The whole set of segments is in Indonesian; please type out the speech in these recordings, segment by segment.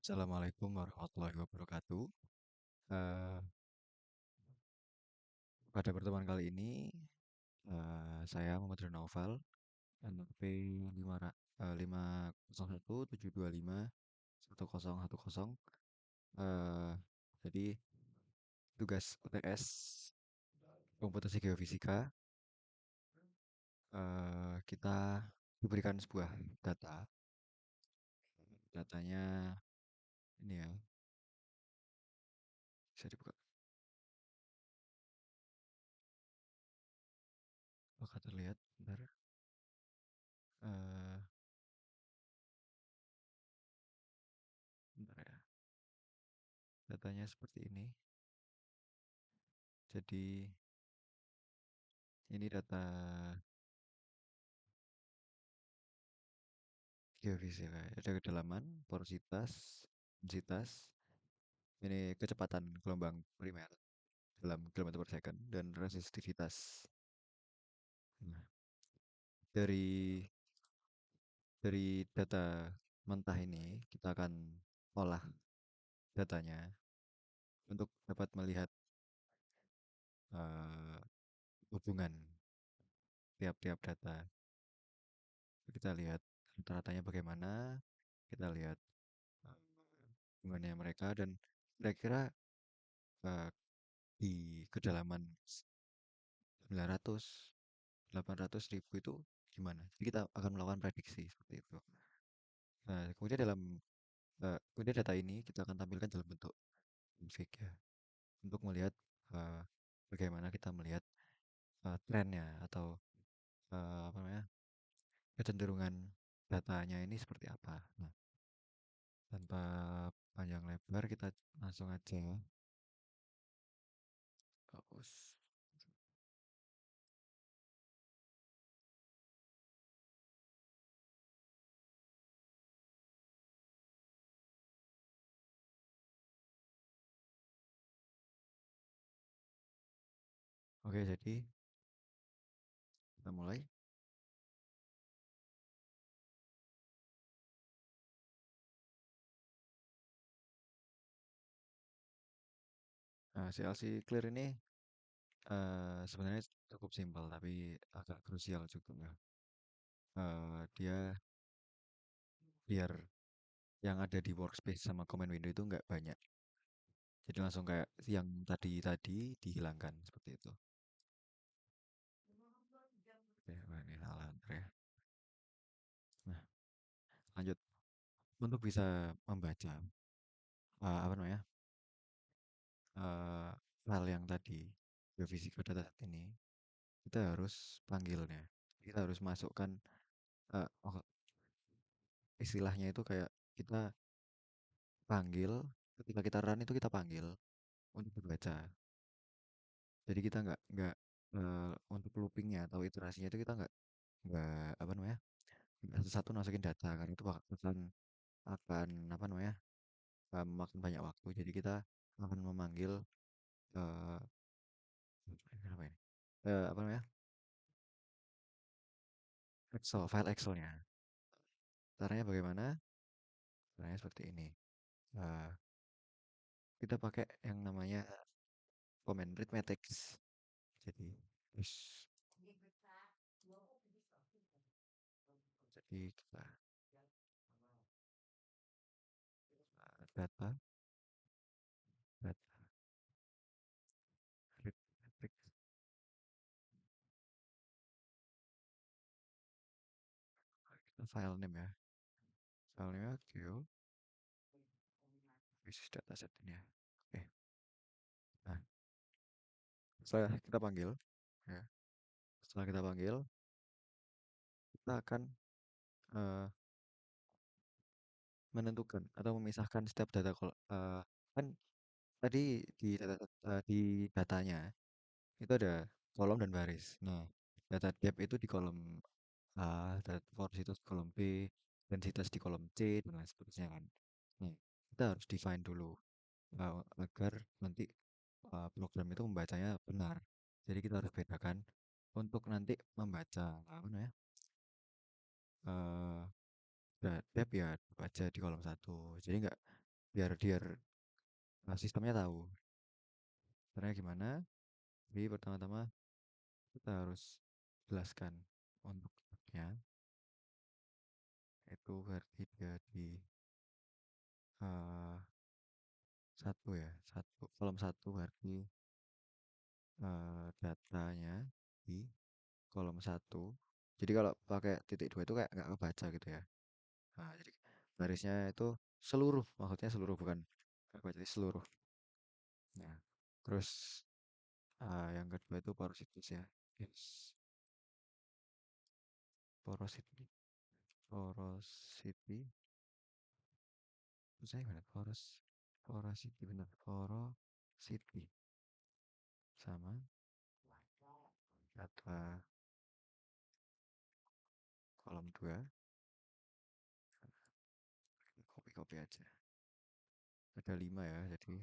Assalamualaikum warahmatullahi wabarakatuh. Eh, Pada pertemuan kali ini, saya Muhammad Naufal, NPP 501 725 1010. Jadi tugas UTS komputasi geofisika, kita diberikan sebuah data. Datanya ini ya, bisa dibuka. Apakah terlihat? Bentar. Eh, Bentar ya. Datanya seperti ini. Jadi ini data geofisika. Ada kedalaman, porositas, densitas, ini kecepatan gelombang primer dalam kilometer per second, dan resistivitas. Nah, dari data mentah ini kita akan olah datanya untuk dapat melihat eh, hubungan tiap-tiap data. Kita lihat rata-ratanya bagaimana, kita lihat eh, hubungannya mereka, dan kira-kira eh, di kedalaman 900 800 ribu itu gimana. Jadi kita akan melakukan prediksi seperti itu. Nah, kemudian data ini kita akan tampilkan dalam bentuk grafik ya, untuk melihat eh, bagaimana kita melihat trennya atau apa namanya, kecenderungan datanya ini seperti apa. Nah, tanpa panjang lebar kita langsung aja hapus. Oke, jadi kita mulai. Nah, CLC clear ini sebenarnya cukup simpel tapi agak krusial juga ya. Dia biar yang ada di workspace sama command window itu nggak banyak. Jadi langsung kayak yang tadi dihilangkan seperti itu. Oke, wah, ini salah ntar ya. Nah, lanjut. Untuk bisa membaca apa namanya, eh, file yang tadi, geofisika dataset ini, kita harus panggilnya. Kita harus masukkan oh, istilahnya itu kayak kita panggil, ketika kita run itu kita panggil untuk membaca. Jadi kita nggak untuk loopingnya atau iterasinya itu kita nggak apa namanya, satu-satu masukin data, karena itu akan apa namanya, memakan banyak waktu. Jadi kita akan memanggil eh apa ini, apa namanya, Excel, file Excelnya. Caranya bagaimana? Caranya seperti ini. Eh, kita pakai yang namanya command arithmetics. Jadi terus kita data data arithmetic, kita file name ya. Filenya Geo Basis Dataset ini ya. Oke. Nah, setelah kita panggil, ya, setelah kita panggil, kita akan eh, menentukan atau memisahkan setiap kan tadi di datanya itu ada kolom dan baris. Nah, data depth itu di kolom A, data force itu di kolom B, densitas di kolom C, dan lain seterusnya kan. Nah, kita harus define dulu agar nanti program itu membacanya benar. Jadi kita harus bedakan untuk nanti membaca apa namanya, eh depth ya baca di kolom satu. Jadi biar sistemnya tahu caranya gimana. Jadi pertama-tama kita harus jelaskan untuk nya itu berarti dia di eh, satu ya, satu kolom satu berarti datanya di kolom satu. Jadi kalau pakai titik dua itu kayak nggak kebaca gitu ya. Nah, jadi barisnya itu seluruh, maksudnya seluruh bukan nggak kebaca, jadi seluruh. Nah, terus yang kedua itu porositas ya. Yes. Porosity, porosity. Saya gimana? Porosity benar. Porosity sama data kolom 2. Copy-copy aja. Ada 5 ya, jadi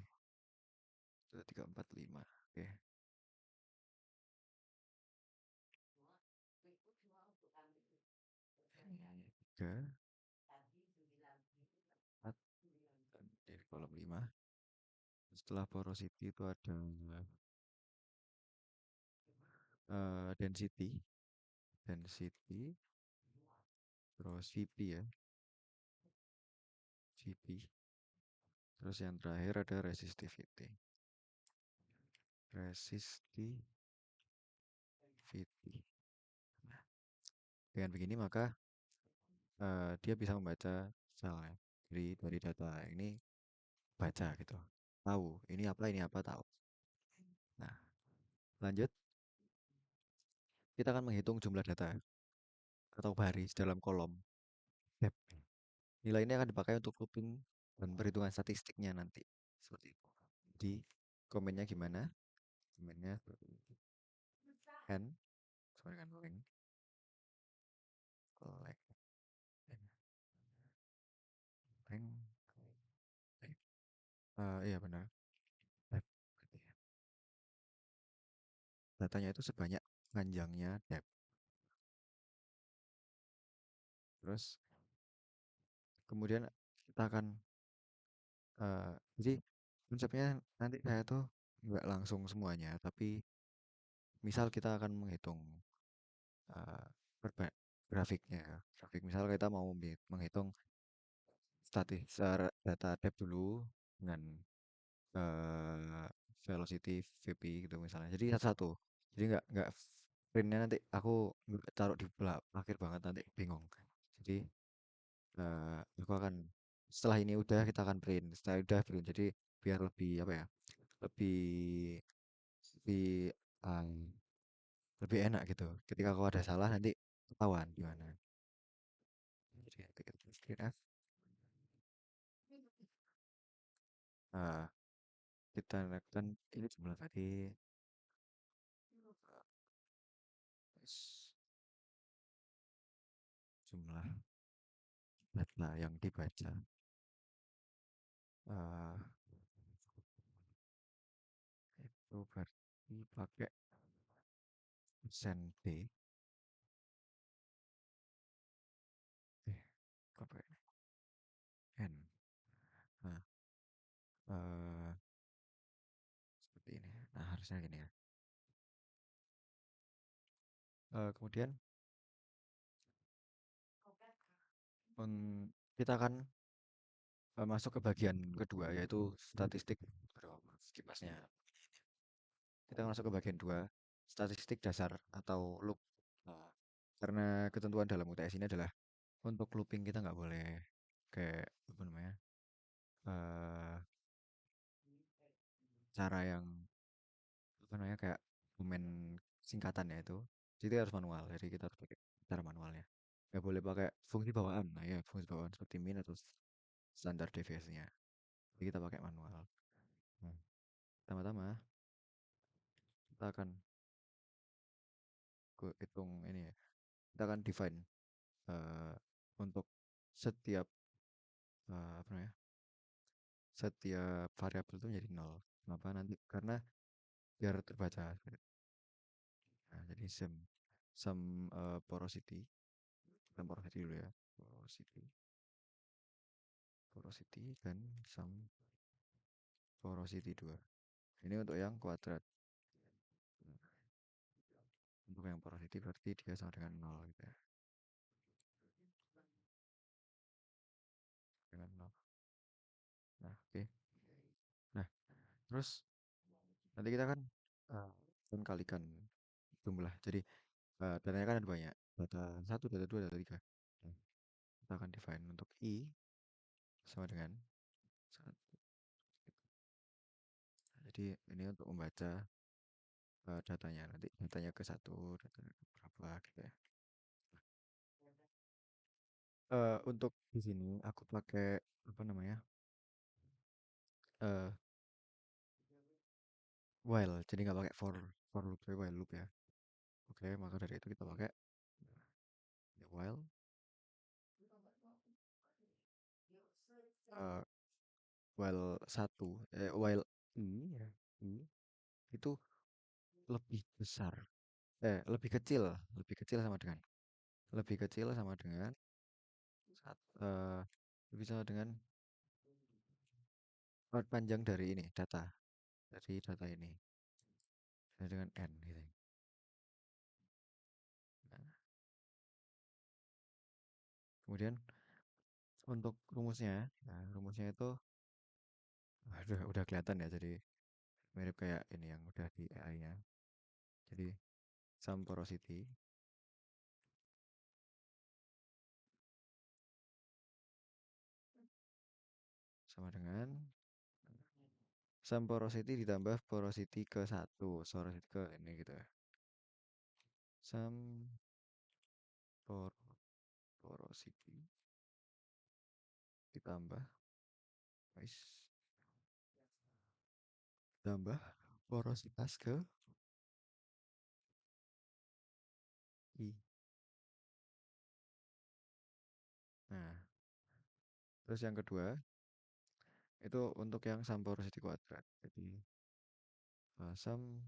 2, 3, 4, 5. Oke. 3, 4, di kolom 5. Setelah porosity itu ada density, density, terus VP ya, VP. Terus yang terakhir ada resistivity. Resistivity. Nah, dengan begini maka dia bisa membaca selnya. Jadi dari data ini baca gitu. Tahu ini apa tahu. Nah, lanjut kita akan menghitung jumlah data atau baris dalam kolom dep. Nilai ini akan dipakai untuk looping dan perhitungan statistiknya nanti. Seperti itu. Jadi komennya gimana? Komennya n sama dengan length, length, length, length. Iya benar. Dep. Berarti ya. Datanya itu sebanyak panjangnya dep. Terus kemudian kita akan jadi konsepnya nanti saya tuh nggak langsung semuanya, tapi misal kita akan menghitung eh, grafiknya. Grafik misal kita mau menghitung data depth dulu dengan eh, velocity VP gitu misalnya. Jadi satu-satu. Jadi nggak printnya nanti aku taruh di akhir banget nanti bingung. Jadi aku akan setelah ini udah kita akan print. Setelah udah print. Jadi biar lebih apa ya? Lebih lebih um, lebih enak gitu. Ketika aku ada salah nanti ketahuan gimana. Jadi ketika print F, eh, kita lakukan ini jumlah tadi jumlah data yang dibaca. eh itu berarti pakai persen D. Kok pakai N? Nah, eh, seperti ini. Nah, harusnya gini ya. Kemudian kita akan masuk ke bagian kedua yaitu statistik. Aduh, kipasnya. Kita masuk ke bagian dua, statistik dasar atau loop. Nah, karena ketentuan dalam UTS ini adalah untuk looping kita nggak boleh kayak apa namanya eh cara yang apa namanya kayak komen singkatan ya itu. Jadi harus manual. Jadi kita harus pakai cara manualnya. Nggak boleh pakai fungsi bawaan. Nah ya fungsi bawaan seperti min atau standar deviasinya. Jadi kita pakai manual. Nah, pertama-tama kita akan hitung ini ya. Kita akan define eh, untuk setiap apa namanya setiap variabel itu menjadi nol. Kenapa nanti? Karena biar terbaca. Nah, jadi sum porosity. Kita porosity dulu ya. Porosity, porosity dan sum porosity 2. Ini untuk yang kuadrat. Untuk yang porosity berarti dia sama dengan 0 gitu ya. Dengan 0. Nah, oke. Nah, terus nanti kita kan kalikan jumlah. Jadi datanya kan ada banyak. Data 1, data 2, data 3. Nah, kita akan define untuk I sama dengan 1. Jadi ini untuk membaca datanya. Nanti datanya ke 1, datanya ke berapa gitu ya. Untuk di sini aku pakai apa namanya? eh while. Jadi nggak pakai for loop, tapi while loop ya. Oke, maka dari itu kita pakai ya, eh, while satu while I ya, I itu lebih besar lebih kecil sama dengan lebih kecil sama dengan eh, lebih sama dengan panjang dari ini data ini dengan n gitu. Nah, kemudian untuk rumusnya itu udah kelihatan ya, jadi mirip kayak ini yang udah di AI-nya. Jadi sum porosity sama dengan sum porosity ditambah porosity ke satu, porosity ke ini gitu ya. Sum porosity ditambah guys, tambah porositas ke I. Nah, terus yang kedua itu untuk yang sum porosity kuadrat. Jadi sum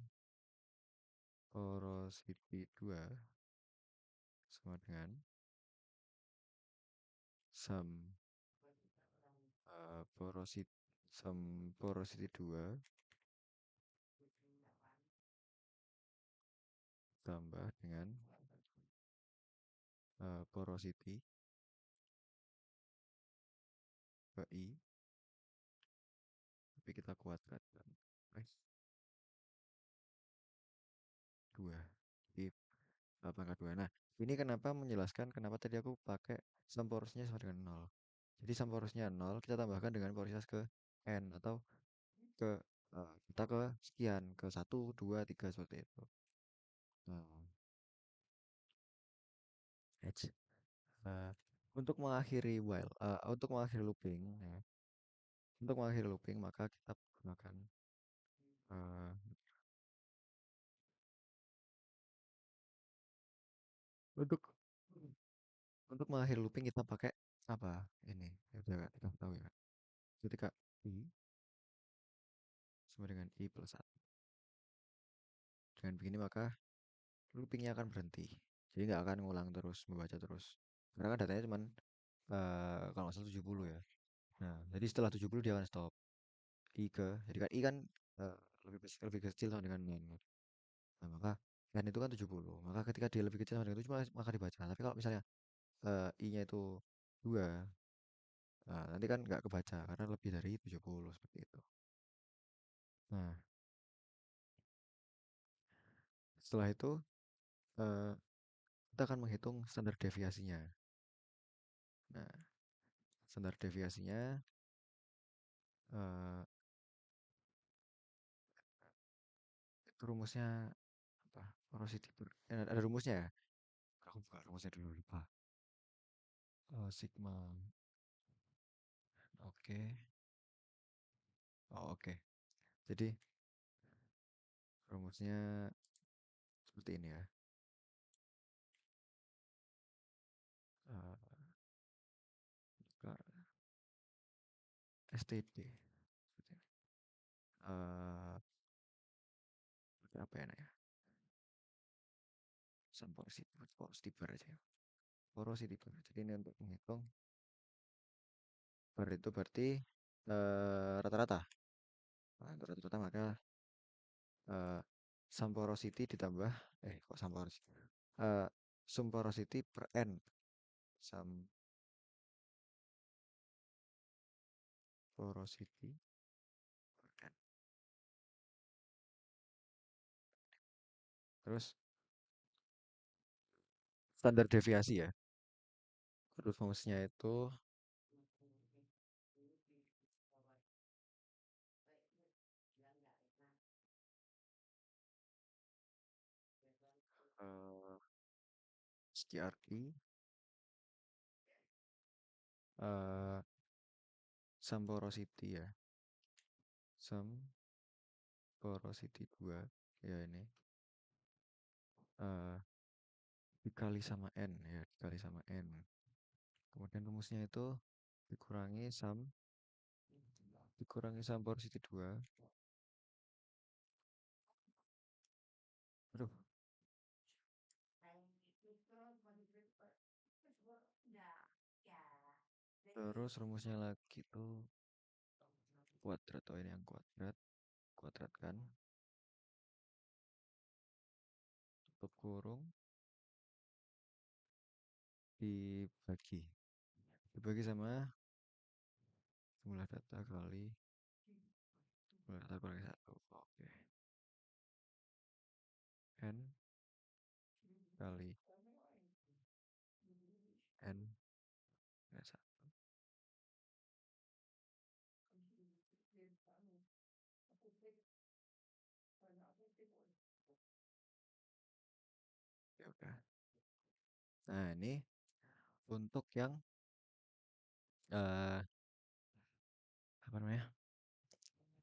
porosity 2 sama dengan sum porosity sum porosity 2 tambah dengan porosity ke I, tapi kita kuadratkan. Nice. 2 di pangkat 2. Nah, ini kenapa menjelaskan kenapa tadi aku pakai sum porosnya sama dengan 0. Jadi sum porosnya 0 kita tambahkan dengan porositas ke n, atau ke kita ke sekian, ke 1, 2, 3 seperti itu. Nah, edge. Eh, untuk mengakhiri looping ya. Untuk mengakhiri looping maka kita gunakan eh, untuk mengakhiri looping kita pakai apa ini ya, udah kita tahu ya, ketika I sama dengan I plus 1. Dengan begini maka loopingnya akan berhenti, jadi nggak akan ngulang terus, membaca terus, karena kan datanya cuman kalau nggak salah 70 ya. Nah, jadi setelah 70 dia akan stop. Jadi kan I kan eh, lebih kecil sama dengan n. Nah, maka n itu kan 70, maka ketika dia lebih kecil sama dengan 7 maka dibaca. Tapi kalau misalnya I-nya itu 2, nah, nanti kan nggak kebaca karena lebih dari 70 seperti itu. Nah, setelah itu eh, kita akan menghitung standar deviasinya. Nah, standar deviasinya eh, itu rumusnya apa? Porosity ada rumusnya ya? Aku buka rumusnya dulu, lupa. Sigma. Oke. Oh, oke. Jadi rumusnya seperti ini ya. Eh, STD. Seperti ini. Eh, apa ya, Nak, ya? Porosity bar aja ya. Porosity bar. Jadi ini untuk menghitung per itu berarti rata-rata. Nah, untuk rata-rata maka eh, sum porosity ditambah kok sum porosity? Eh, sum porosity per n. Sum porosity per n. Terus standar deviasi ya. Rumusnya itu eh, STRI eh, sum porosity ya. Sum porosity 2 ya ini eh, dikali sama n ya, dikali sama n. Kemudian rumusnya itu dikurangi sum porosity 2. Aduh, terus rumusnya lagi tuh kuadrat. Oh, ini yang kuadrat. Kuadratkan, tutup kurung, dibagi. Dibagi sama jumlah data kali jumlah data kurangi 1. Oke. N kali N kurangi 1. Ya udah. Nah, ini untuk yang eh apa namanya?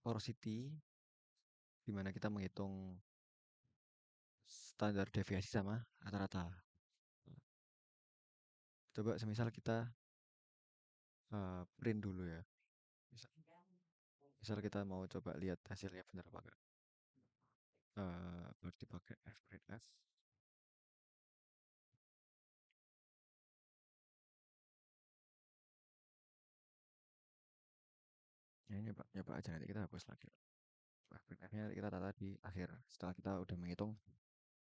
Porosity di mana kita menghitung standar deviasi sama rata-rata. Coba semisal kita print dulu ya. Misal, misal kita mau coba lihat hasilnya benar apa enggak. Berarti pakai fprintf. Ya, ini nyoba aja, nanti kita hapus lagi. Fprintf-nya kita tata di akhir setelah kita udah menghitung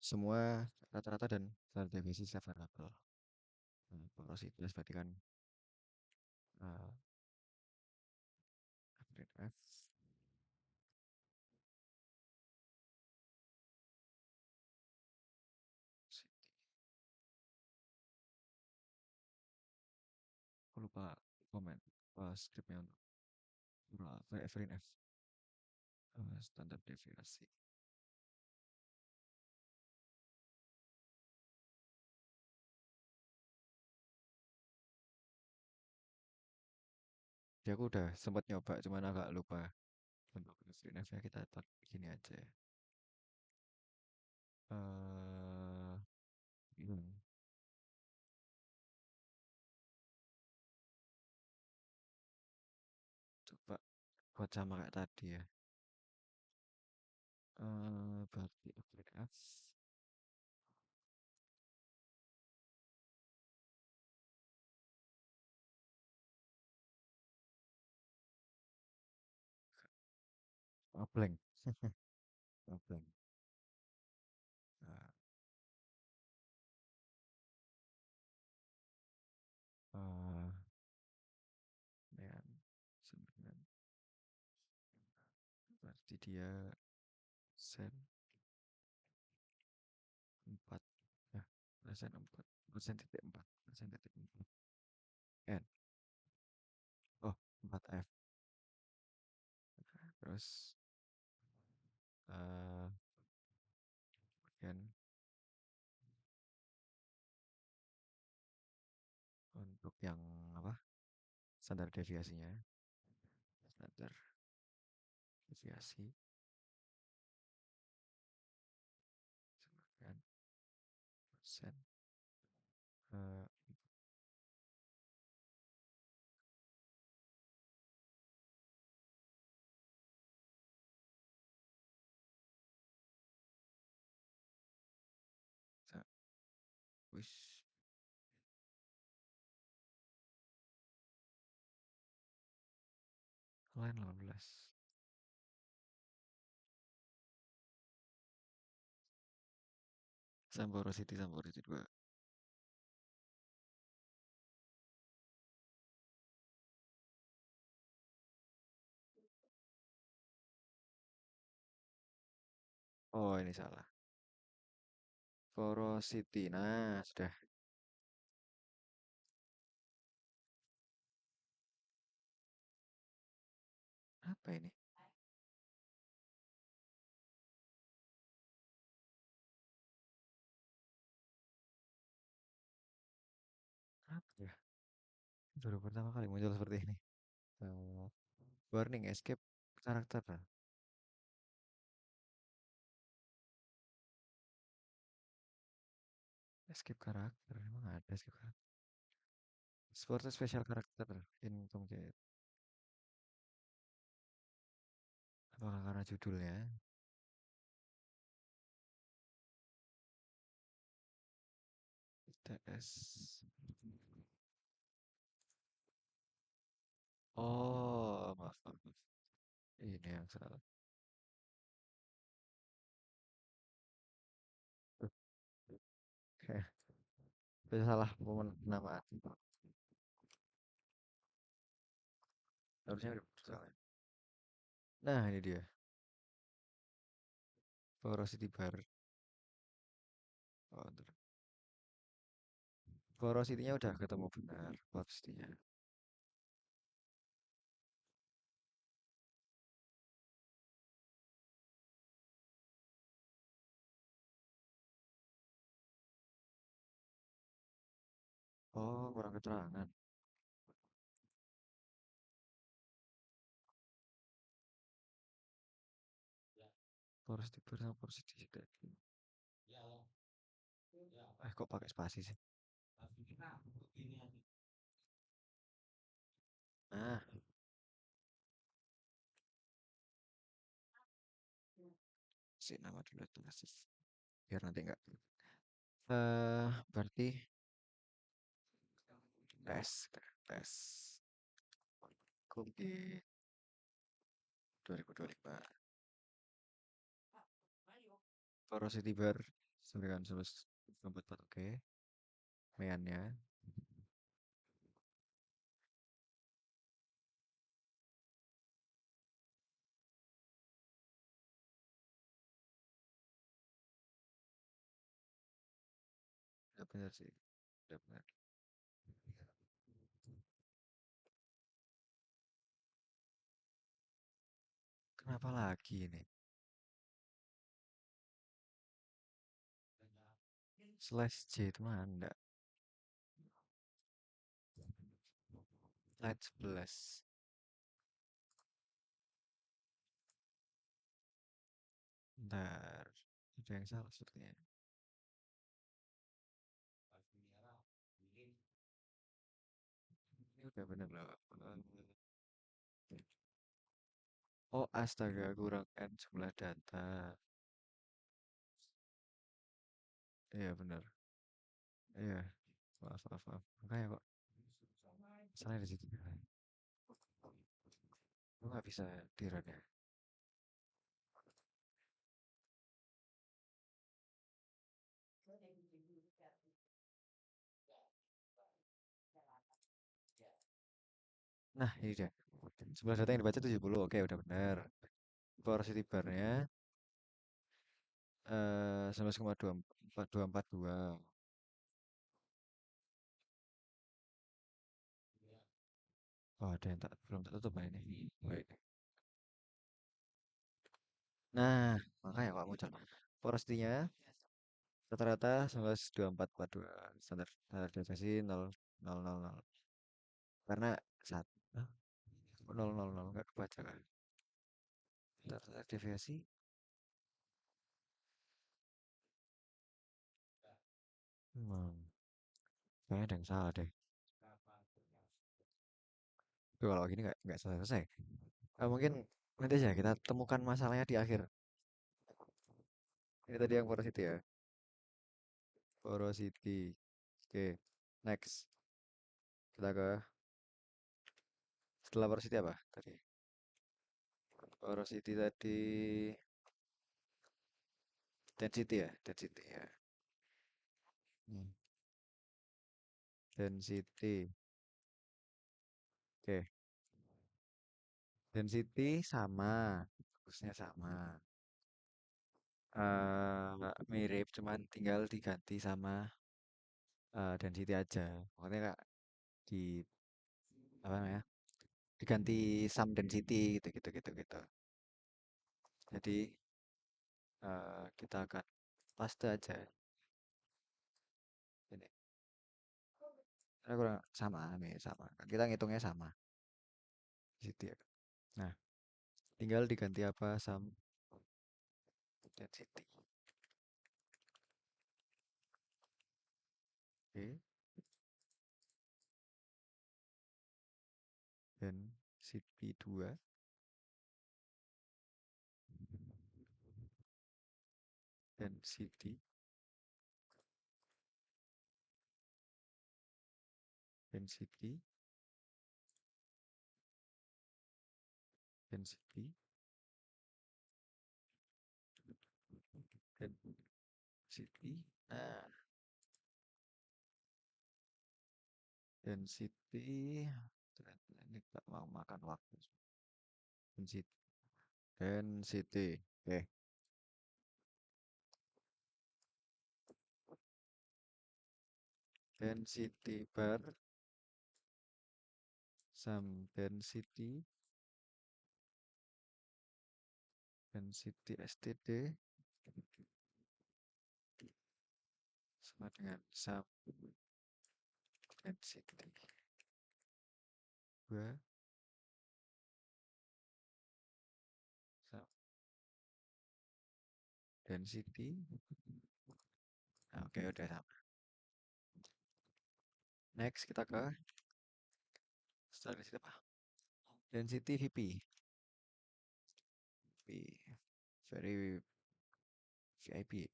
semua rata-rata dan standar deviasi setiap variabel. Porositas berarti kan uh, fprintf aku lupa komen scriptnya untuk fprintf standar deviasi. Jadi aku udah sempat nyoba, cuman agak lupa untuk fprintf-nya. Kita gini aja ya. eh hmm, Coba buat sama kayak tadi ya. Berarti fprintf blank. Blank. Nah, eh, dengan 9 berarti dia sen 4 ya, persen 4 persen titik 4 n. Oh, 4f. Terus eh kemudian untuk yang apa, standar deviasinya, standar deviasi samakan persen eh, wis Line 18. Samporo City 2. Oh, ini salah. Foro City. Nah, sudah. Apa ini? Apa ya? Baru pertama kali muncul seperti ini. Eh, Warning, escape karakter. Escape karakter. Emang ada escape karakter? Sport special karakter. In Tomcat. Apakah karena judulnya? TS. Oh, maaf, maaf, maaf. Ini yang salah. Itu salah penamaan. Harusnya udah salah. Nah, ini dia. Porosity bar. Oh, ntar. Porosity-nya udah ketemu benar. Porosity-nya. Oh, kurang keterangan. Porosity bar sama porosity juga. Kok pakai spasi sih? Ah, si nama dulu itu kasus. Biar nanti enggak. Berarti tes. Kopi 2025. Porosity bar. Sampai kan 144. Oke. Meannya. Udah benar sih. Udah benar. Kenapa lagi ini? Slash J itu mana? Light 11. Bentar. Ada yang salah sepertinya. Ini udah bener loh. Oh astaga kurang N jumlah data. Iya bener. Iya. Maaf maaf maaf. Makanya kok salah di situ. Kok nggak bisa dirun ya? Nah ini dia. Jumlah data yang dibaca 70. Oke udah bener. Velocity bar-nya 19,242. Oh ada yang belum tak tutup ya ini. Baik. Nah makanya kok muncul. Velocity-nya rata-rata 19,2442. Standar deviasi 0,000. Karena saat 000 nggak kebaca kan. Standar deviasi. Hmm, kayaknya ada yang salah deh. Tuh, kalau gini nggak selesai. Mungkin nanti aja kita temukan masalahnya di akhir. Ini tadi yang porosity ya. Porosity. Oke, next. Kita ke setelah porosity apa tadi? Porosity tadi density ya, density ya. Hmm. Density. Oke, density sama, bagusnya sama. Mirip, cuman tinggal diganti sama density aja. Pokoknya kak di apa namanya? Diganti sum density gitu gitu gitu gitu. Jadi kita akan paste aja ini. Karena kurang sama nih sama. Kita ngitungnya sama. Density ya. Nah, tinggal diganti apa sum density. Oke, density 2 density density density density. Nah, density ternyata ini tak mau makan waktu. Density density. Oke, density per sum density density std sama dengan sum density 2 sum density. Nah, oke udah sama. Next kita ke statistik apa? Density VP. V, very VIP.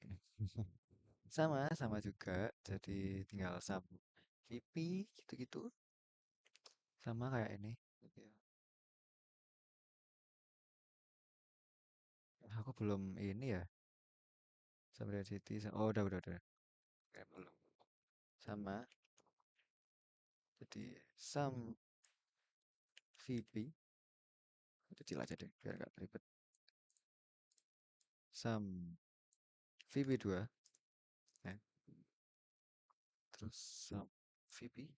Sama juga. Jadi tinggal sum VP gitu-gitu. Sama kayak ini. Gitu ya. Aku belum ini ya. Sum density. Oh udah. Kayak belum. Sama. Jadi sum VP. Kecil aja deh biar gak ribet. Sum VP2. Ya. Terus sum VP.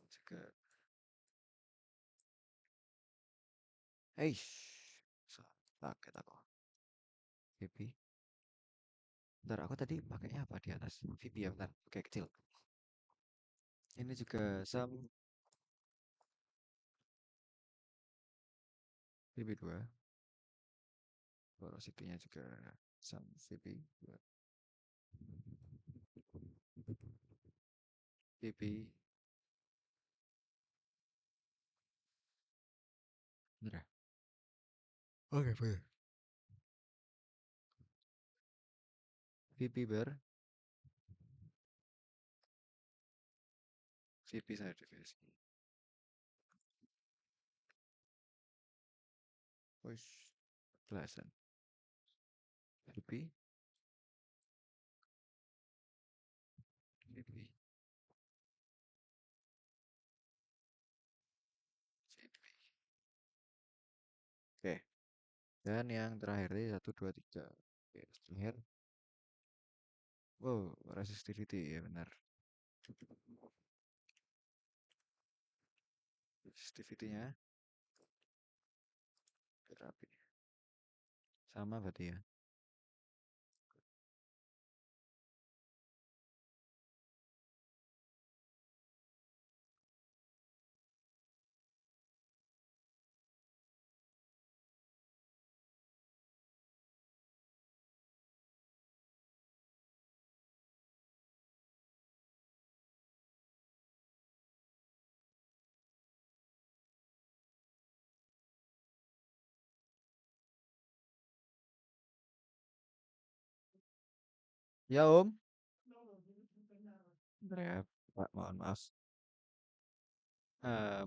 Juga. Eish. Paket aku. VP. Bentar, aku tadi pakainya apa di atas? VP ya, bentar. Oke, kecil. Ini juga sum VP2. Velocity-nya juga sum VP2. VP. Bener ya? Oke, bener. VP ber VP saya divisi. Wih, belasan. VP, VP, VP. Oke, dan yang terakhir ini 1, 2, 3. Oke, terakhir. Wow, resistivity ya benar. Resistivity-nya rapi. Sama berarti ya. Ya, Om. Bentar ya, Pak, mohon maaf.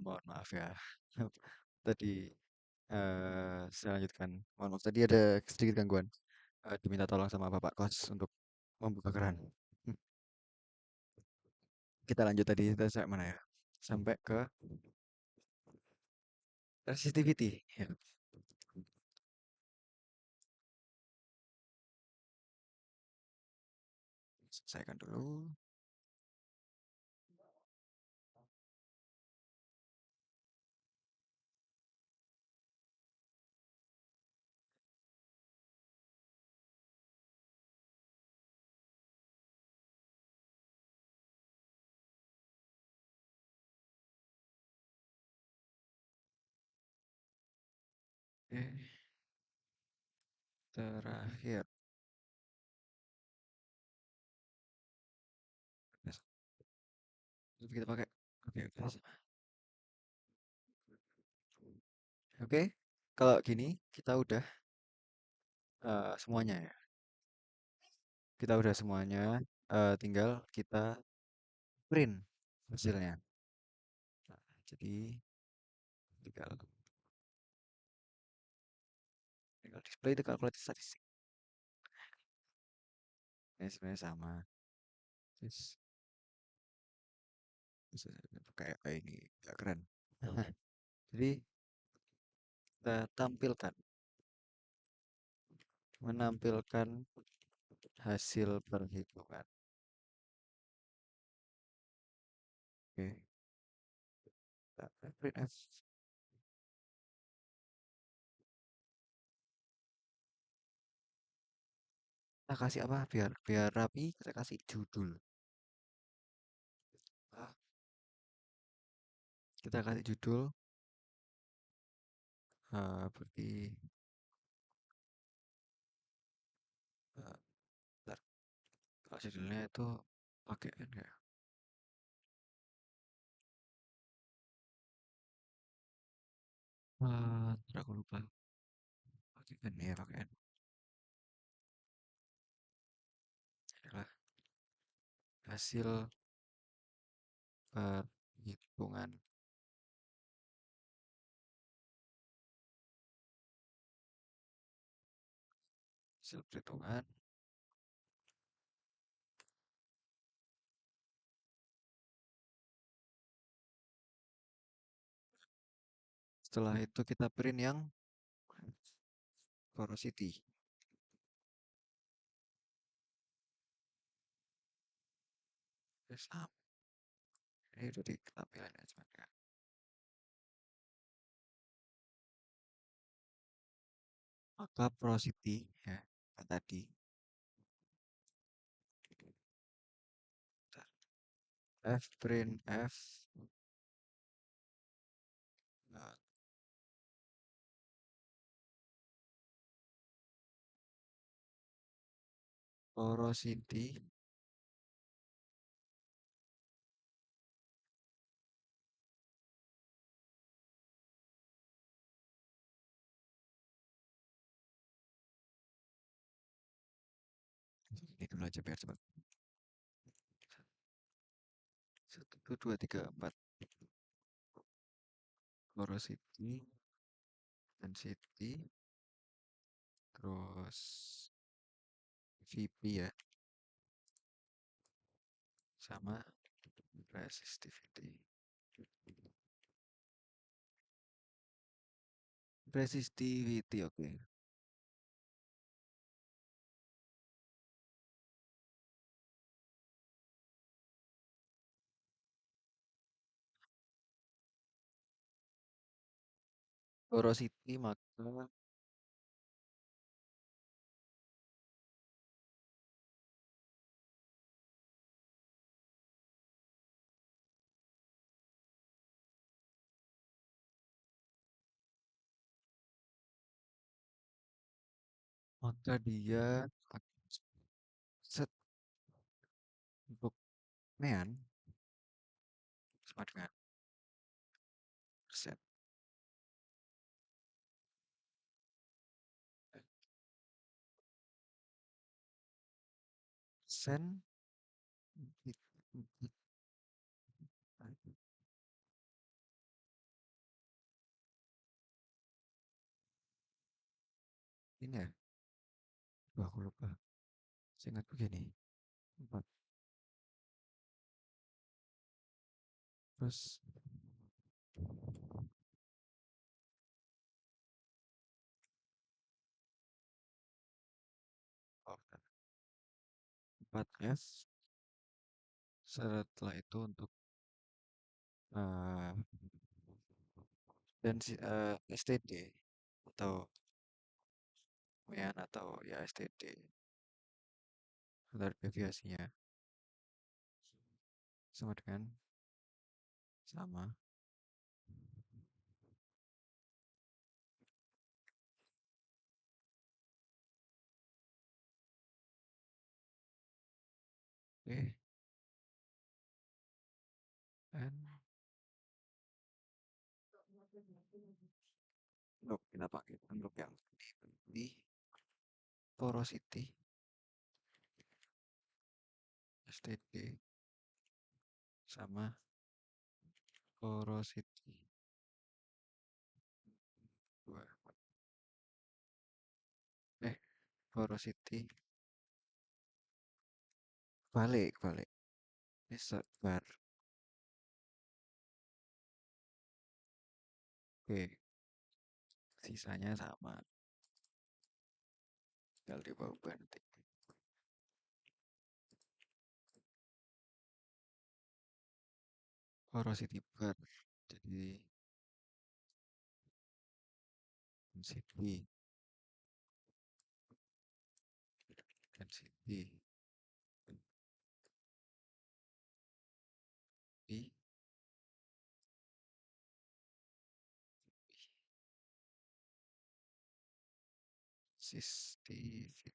Mohon maaf ya. Tadi saya lanjutkan. Mohon maaf tadi ada sedikit gangguan. Diminta tolong sama Bapak kos untuk membuka keran. Hmm, Kita lanjut tadi sampai mana ya? Sampai ke resistivity. Ya, selesaikan dulu. Oke, terakhir. Yes, terus kita pakai. Oke, oke. Oke, kalau gini kita udah semuanya ya. Kita udah semuanya. Tinggal kita print hasilnya. Nah, jadi tinggal tinggal display the calculated statistic. Ini sebenarnya sama. Terus, kayak ini gak keren. Jadi kita tampilkan, menampilkan hasil perhitungan. Oke, kita printf. Kita kasih apa? Biar biar rapi, kita kasih judul. Ah, kita kasih judul berarti eh, bentar. Kalau judulnya itu pakai N ya. Ntar aku lupa. Pakai N ya, pakai N. Adalah hasil perhitungan. Hasil perhitungan. Setelah itu kita print yang porosity. Terus ini udah di tampilannya cuman ya. Maka porosity ya kan tadi. F print F uh, porosity ini dulu aja biar cepat. 1, 2, 3, 4 porosity density terus VP ya sama resistivity. Resistivity oke. Porosity maka dia set untuk nean sama dengan persen. Persen Ini ya, wah aku lupa. Seingatku gini, 4. Terus, oh, 4F. Setelah itu untuk eh dan si STD atau WEAN atau ya STD standar deviasinya sama dengan sama. Oke, dan untuk kita pakai untuk yang di porosity STD sama porosity dua eh porosity balik ini sebar. Oke, sisanya sama, tinggal dibawa banting. Porosity bar jadi density density di resistivity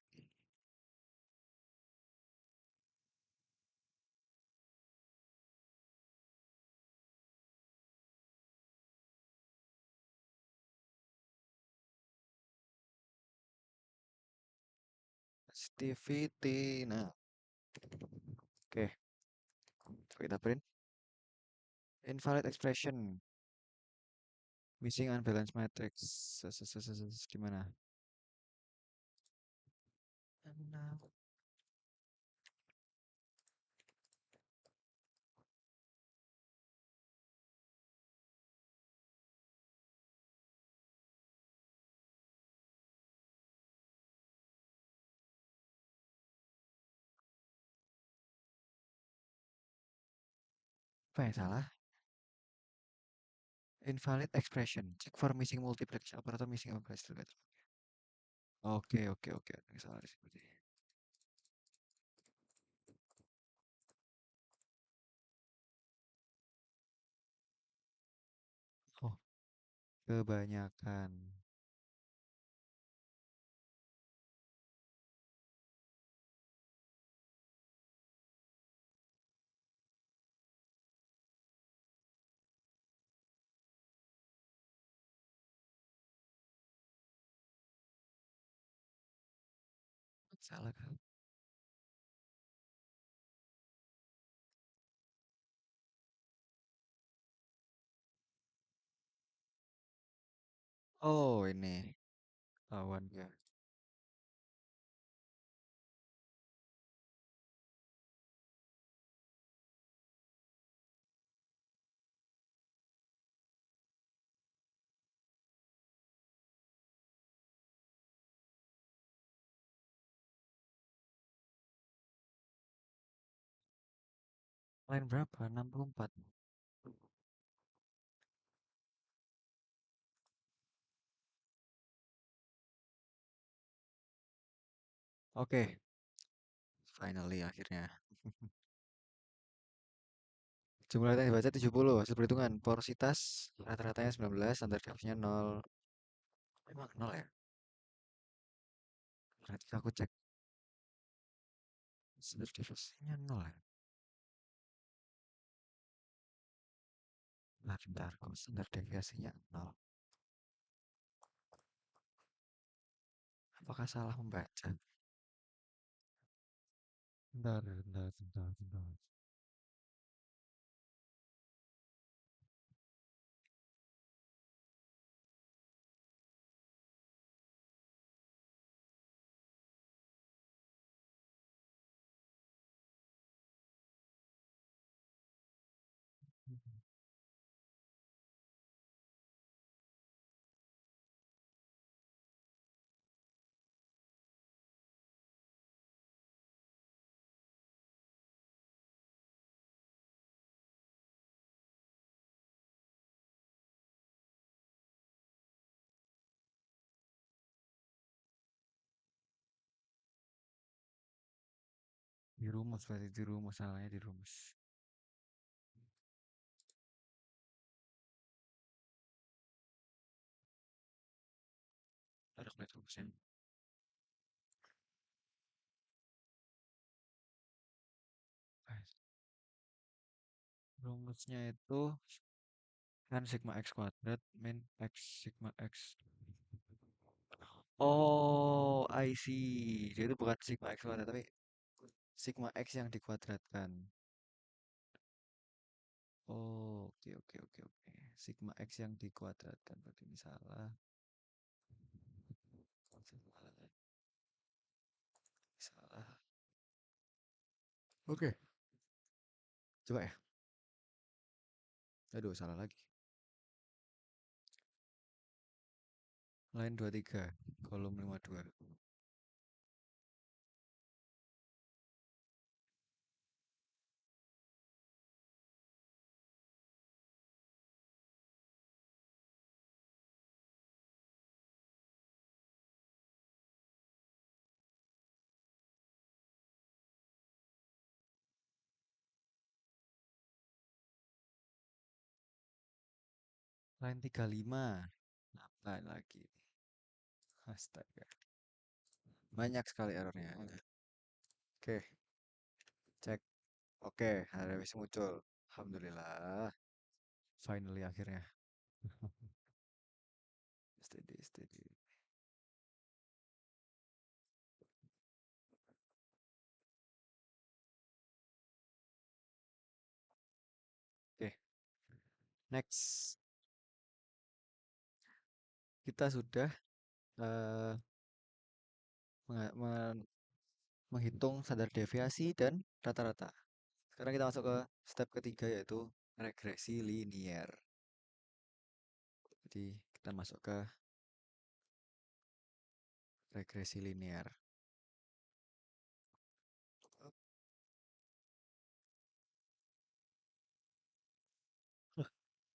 resistivity. Nah, oke, kita print invalid expression missing unbalanced matrix. Gimana? Nah, apa yang salah? Invalid expression. Check for missing multiplex operator missing operator. Oke. Yang salah di sini. Oh, kebanyakan. Salah kan? Oh, ini lawan ya. Line berapa? 64. Oke, finally akhirnya. Jumlah yang dibaca 70, hasil perhitungan. Porositas rata-ratanya 19, standar deviasinya 0. Memang 0 ya? Berarti aku cek standar deviasinya 0 ya? Bentar, kok standar deviasinya 0? Apakah salah membaca? Bentar. Dirumus berarti dirumus salahnya dirumus. Ada kelihatan rumusnya. Rumusnya itu kan sigma x kuadrat min x sigma x. Oh, I see. Dia itu bukan sigma x kuadrat tapi sigma x yang dikuadratkan. Oh, oke oke oke oke. Sigma x yang dikuadratkan berarti ini salah. Salah. Salah. Oke, coba ya. Aduh, salah lagi. Line 23, kolom 52. Line 35. Apa lagi? Astaga. Banyak sekali errornya. Oke, cek. Oke, ada revisi muncul. Alhamdulillah. Finally akhirnya. Steady, steady. Oke, next. Kita sudah eh, menghitung standar deviasi dan rata-rata. Sekarang kita masuk ke step ketiga yaitu regresi linier. Jadi kita masuk ke regresi linier.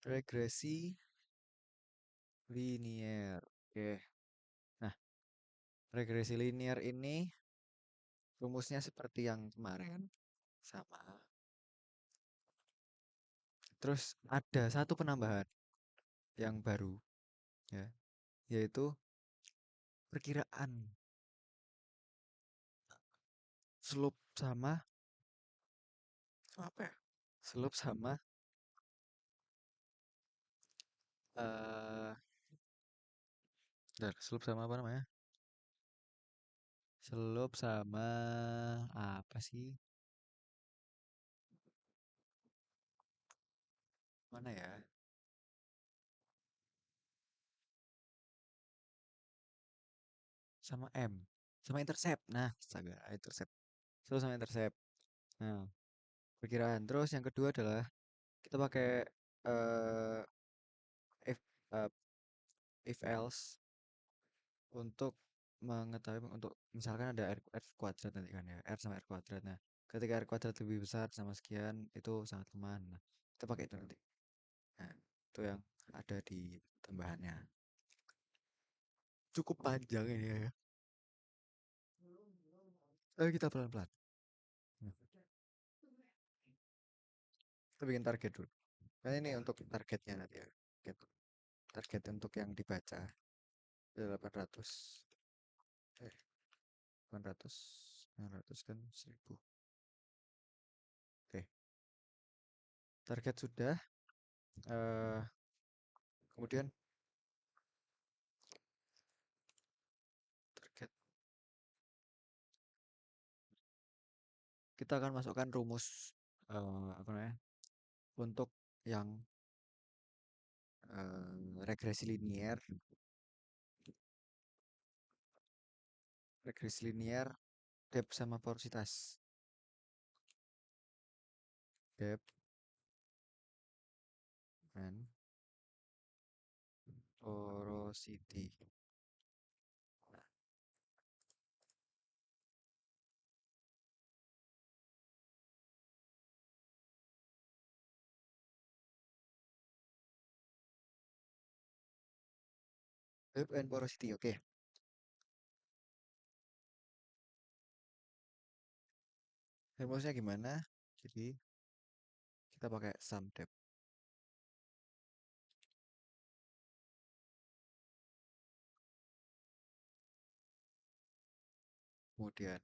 Regresi linier. Oke. Nah, regresi linier ini rumusnya seperti yang kemarin, sama. Terus ada satu penambahan yang baru, ya, yaitu perkiraan slope sama apa ya? Slope sama eh slope sama apa namanya? Slope sama apa sih? Mana ya? Sama M, sama intercept. Nah, astaga, intercept. Slope sama intercept. Nah, perkiraan. Terus yang kedua adalah kita pakai eh if eh, if else untuk mengetahui untuk misalkan ada r kuadrat nanti kan ya, r sama r kuadrat. Nah, ketika r kuadrat lebih besar sama sekian itu sangat lemah. Nah, kita pakai itu nanti. Nah, itu yang ada di tambahannya. Cukup panjang ini ya. Ayo kita pelan-pelan. Nah, kita bikin target dulu. Kan ini untuk targetnya nanti ya. Target, target untuk yang dibaca 800. 800, 900 kan 1000. Oke, target sudah. eh Kemudian target kita akan masukkan rumus apa namanya untuk yang regresi linier, depth sama porositas. Depth porosity. Depth and porosity, oke. Rumusnya gimana? Jadi kita pakai sum depth. Kemudian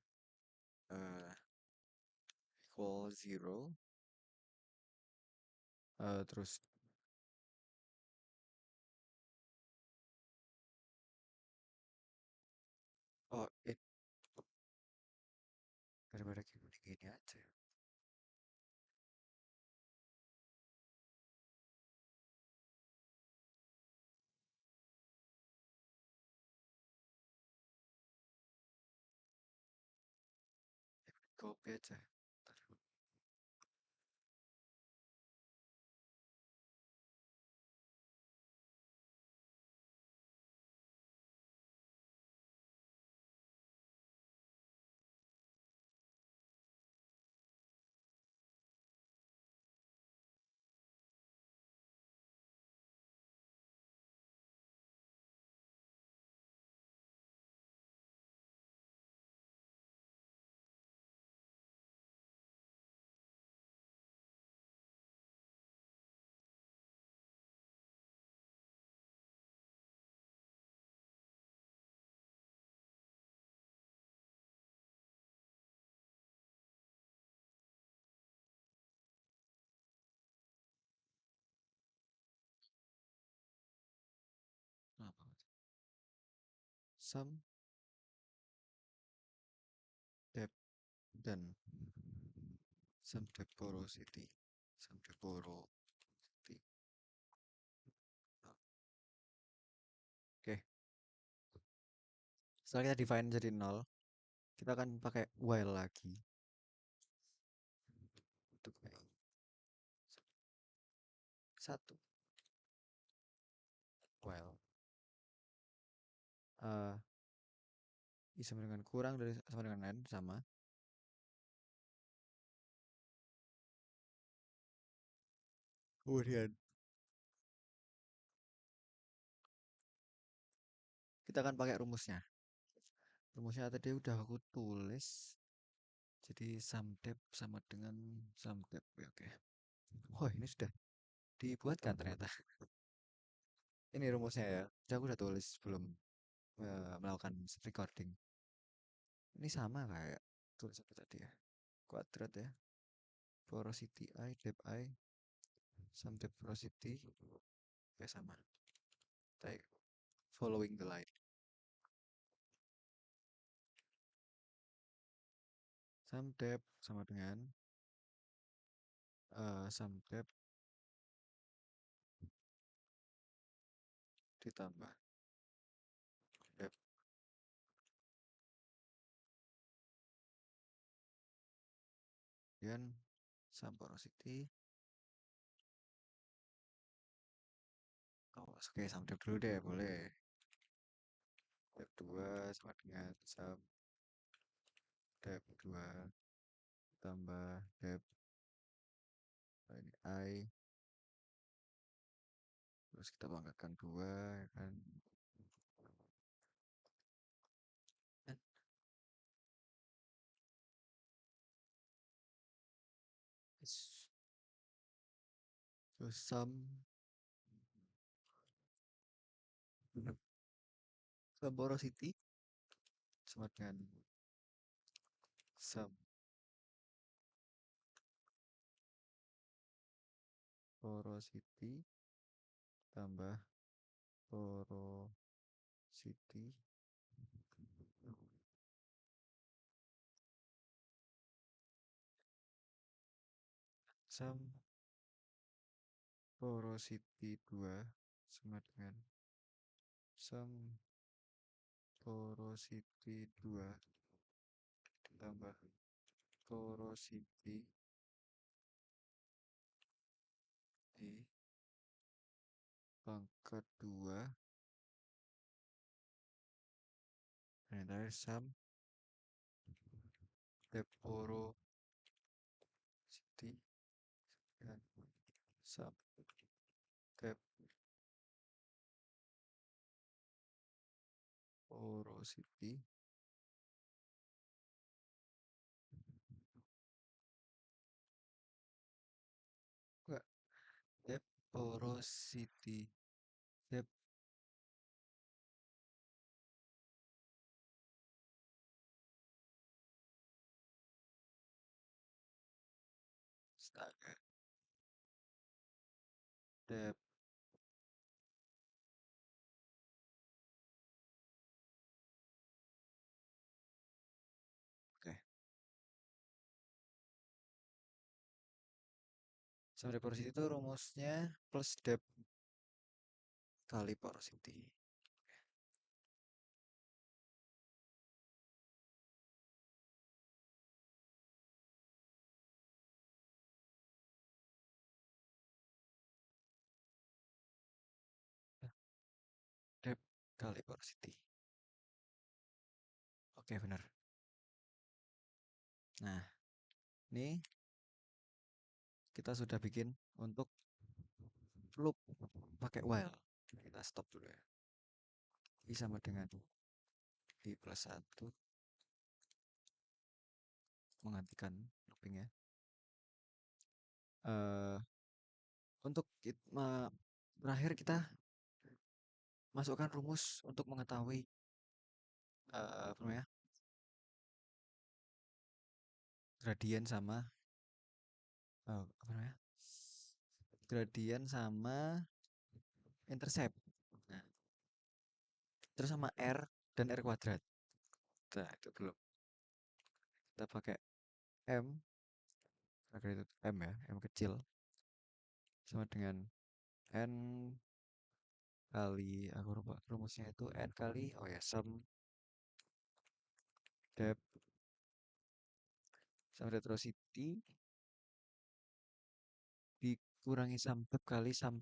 equal 0. Terus oh daripada gini aja. Copy aja. Apa? Sum depth dan sum depth porosity. Sum depth porosity. Oke. Setelah kita define jadi 0, kita akan pakai while lagi. Untuk satu. While i sama dengan kurang dari sama dengan n sama. Kemudian kita akan pakai rumusnya. Rumusnya tadi udah aku tulis. Jadi sum depth sama dengan sum depth. Oke. Wah, ini sudah dibuatkan ternyata. Ini rumusnya ya. Jadi aku udah tulis sebelum melakukan recording. Ini sama kayak tulis apa tadi ya. Kuadrat ya. Porosity I, depth I, sum depth porosity. Ya sama. Like following the line. Sum depth sama dengan sum depth ditambah depth. Kemudian sum porosity. Oh, oke, sum depth dulu deh, boleh. Depth 2 sama dengan sum depth 2 tambah depth ini I. Terus kita banggakan 2 ya kan. Terus sum porosity sama dengan sum porosity tambah porosity sum porosity 2 sama dengan sum porosity 2 ditambah porosity di pangkat 2 Yang terakhir sum depth porosity dan sum depth porosity. Enggak, depth porosity. Depth astaga. Depth. Oke. Sum depth porosity itu rumusnya plus depth kali porosity. Depth kali porosity. Oke, benar. Nah, ini kita sudah bikin untuk loop pakai while. Kita stop dulu ya. I sama dengan I plus 1 menghentikan loopingnya. Untuk terakhir kita masukkan rumus untuk mengetahui apa namanya, gradien sama apa namanya, gradien sama intercept. Nah, terus sama R dan R kuadrat. Nah, itu belum. Kita pakai M, agar itu M ya, M kecil. Sama dengan N kali, aku lupa rumusnya itu N kali, oh ya, sum depth sama reciprocity dikurangi sum depth kali sum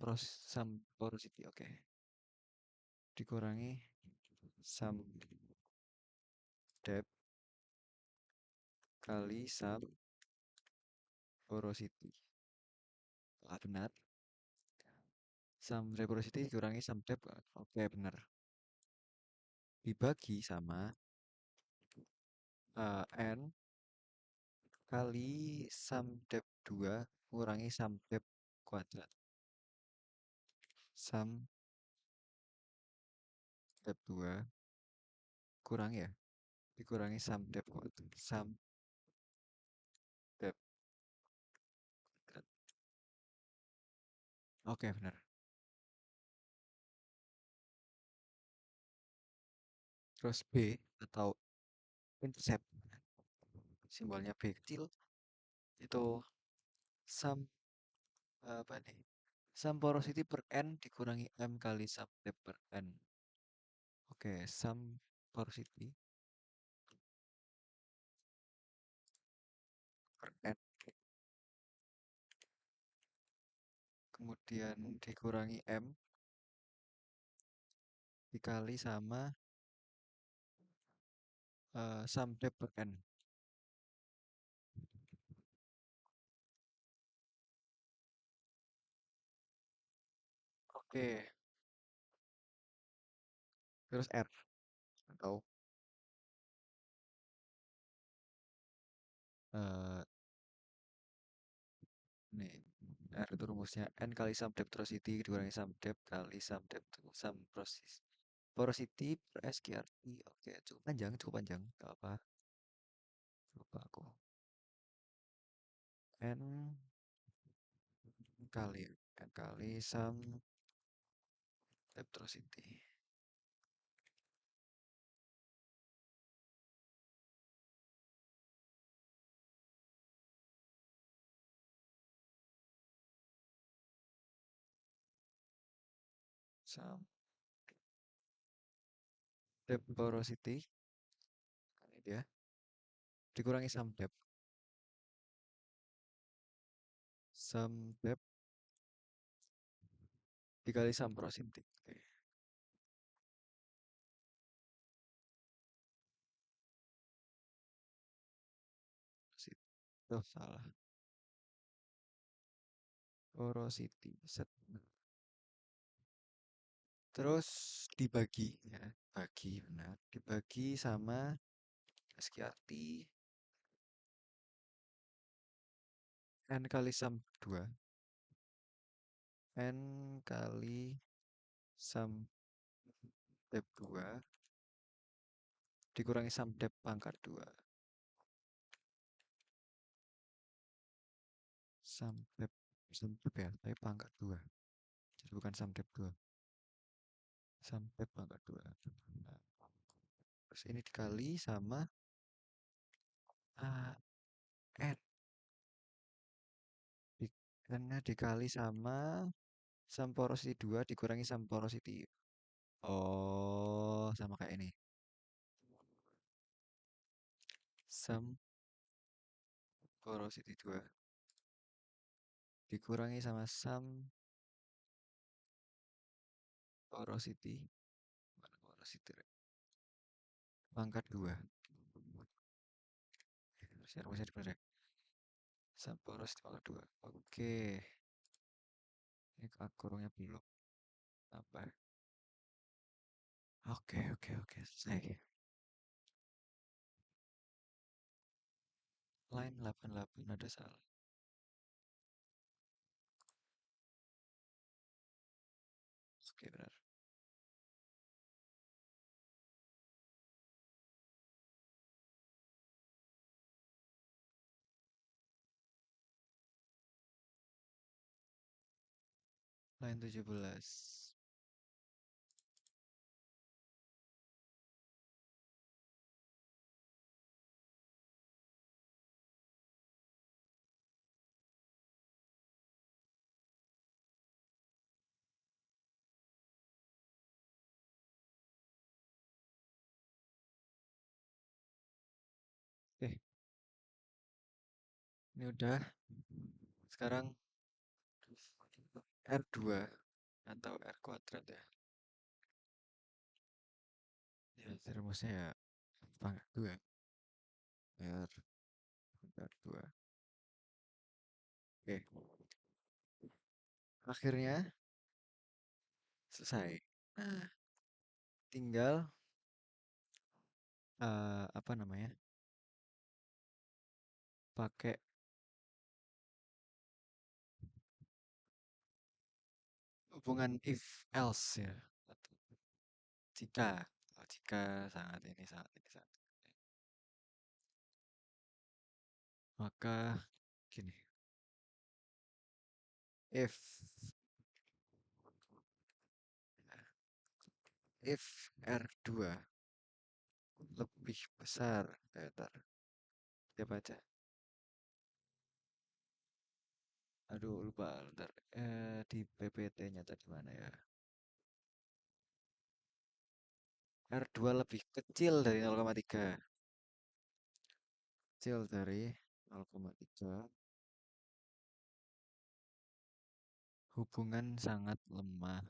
porosity. Oke. Dikurangi sum depth kali sum porosity. Ah, benar. Sum reciprocity dikurangi sum depth. Oke, benar. Dibagi sama N kali sum depth 2 kurangi sum depth kuadrat. Sum depth 2 kurangi ya. Dikurangi sum depth kuadrat. Sum depth kuadrat. Oke, benar. Terus B atau intercept, simbolnya B kecil, itu sum apa nih? Sum porosity per N dikurangi M kali sum depth per N. Oke, sum porosity per N. Kemudian dikurangi M dikali sama sum depth per N. Oke, terus R atau eh nih, R itu rumusnya N kali sum depth porosity dikurangi sum depth kali sum depth sum porosity per SQRT. Oke, cukup panjang, cukup panjang. Gak apa, lupa aku. N kali sum depth porosity. Sum depth porosity ini dia dikurangi sum depth dikali sum porosity. Oke. Tuh, salah. Porosity. Set. Terus dibagi ya. Bagi benar. Dibagi sama SQRT N kali sum 2. N kali sum dep 2 dikurangi sum dep pangkat 2. Sum dep ya, tapi pangkat 2. Jadi bukan sum dep 2. Sum dep pangkat 2. Nah, terus ini dikali sama N. N-nya dikali sama sum porosity 2 dikurangi sum porosity. Oh, sama kayak ini. Sum porosity 2 dikurangi sama sum porosity. Mana porosity? Pangkat 2. Rumusnya bener ya. Sum porosity pangkat 2. Oke. Ini kurungnya belum. Tambah. Oke. Selesai. Line 88 ada salah. Oke, benar. Line 17. Oke, ini udah. Sekarang R2 atau R kuadrat ya. Ya, rumusnya ya pangkat 2. R pangkat 2. Oke, akhirnya selesai. Nah, tinggal apa namanya? Pakai hubungan if else ya. Jika, jika sangat ini sangat ini sangat. Maka gini, if R2 lebih besar, ntar, dia baca. Aduh, lupa, ntar. Di PPT-nya tadi mana ya? R2 lebih kecil dari 0,3. Kecil dari 0,3. Hubungan sangat lemah.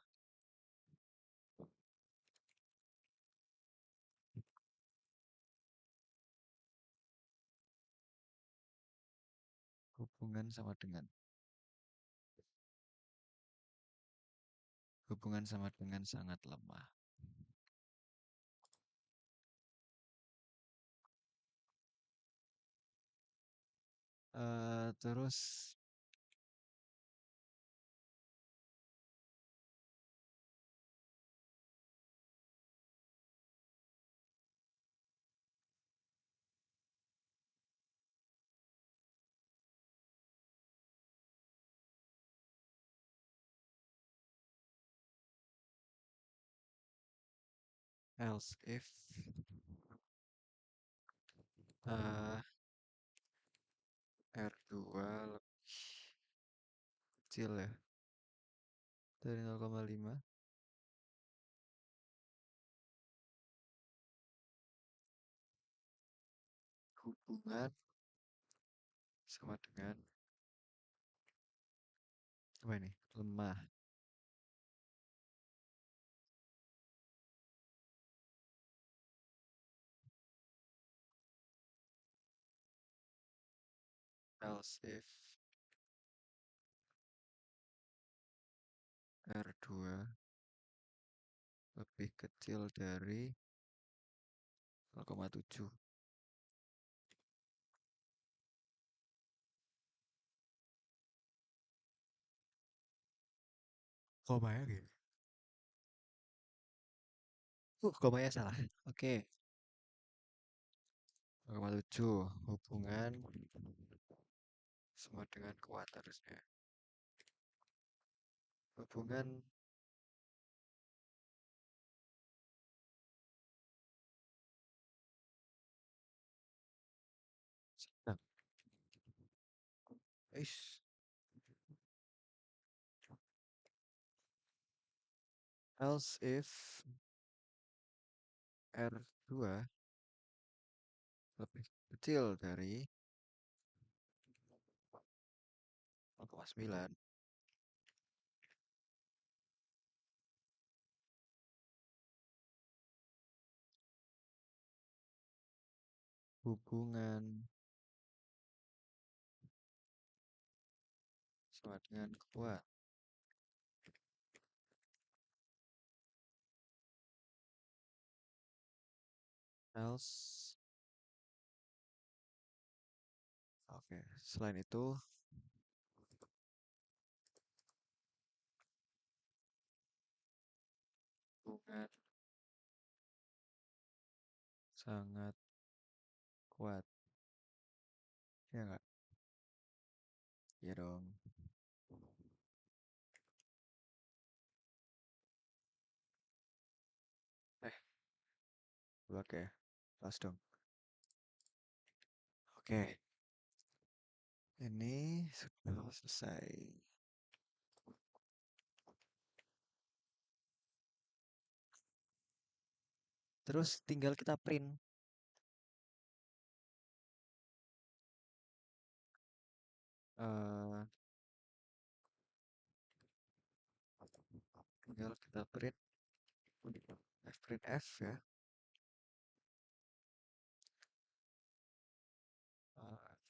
Hubungan sama dengan. Hubungan sama dengan sangat lemah. Terus else if uh, R2 lebih kecil ya dari 0,5, hubungan sama dengan apa ini? Lemah. else if R2 lebih kecil dari 0,7. Komanya gitu. Komanya salah. Oke. 0,7 hubungan sama dengan kuat harusnya. Hubungan sedang. Ish. Else if R2 lebih kecil dari 0,9. Hubungan sama dengan kuat. Else. Oke. Selain itu, hubungan sangat kuat. Ya nggak? Ya dong. Eh, oke. Pas dong. Oke. Ini sudah selesai. Terus tinggal kita print. eh Tinggal kita print print F ya.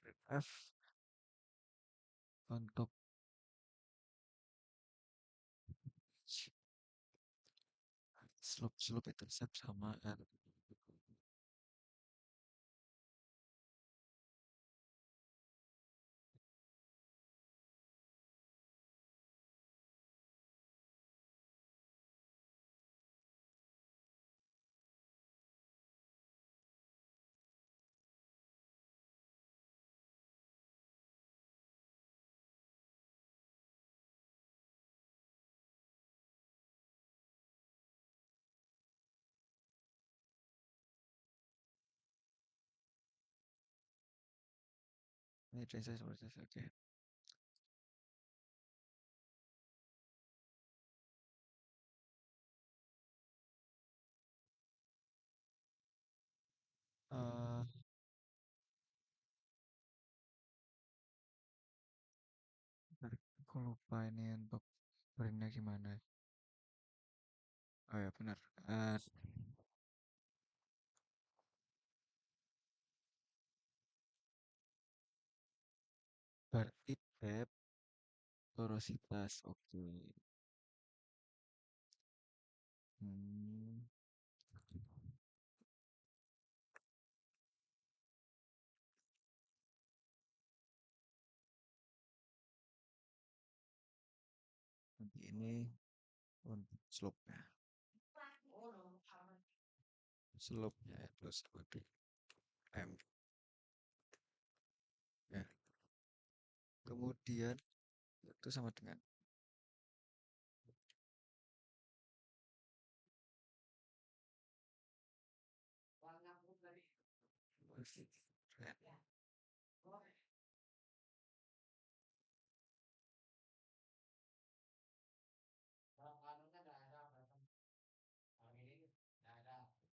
Print F untuk slope intercept sama R. Ini transition oke. Eh, aku lupa ini untuk printnya gimana. Oh ya benar. Berarti tab porositas. Oke. Hmm, nanti ini untuk slope-nya. Slope-nya plus sebagai M. Ya. Kemudian itu sama dengan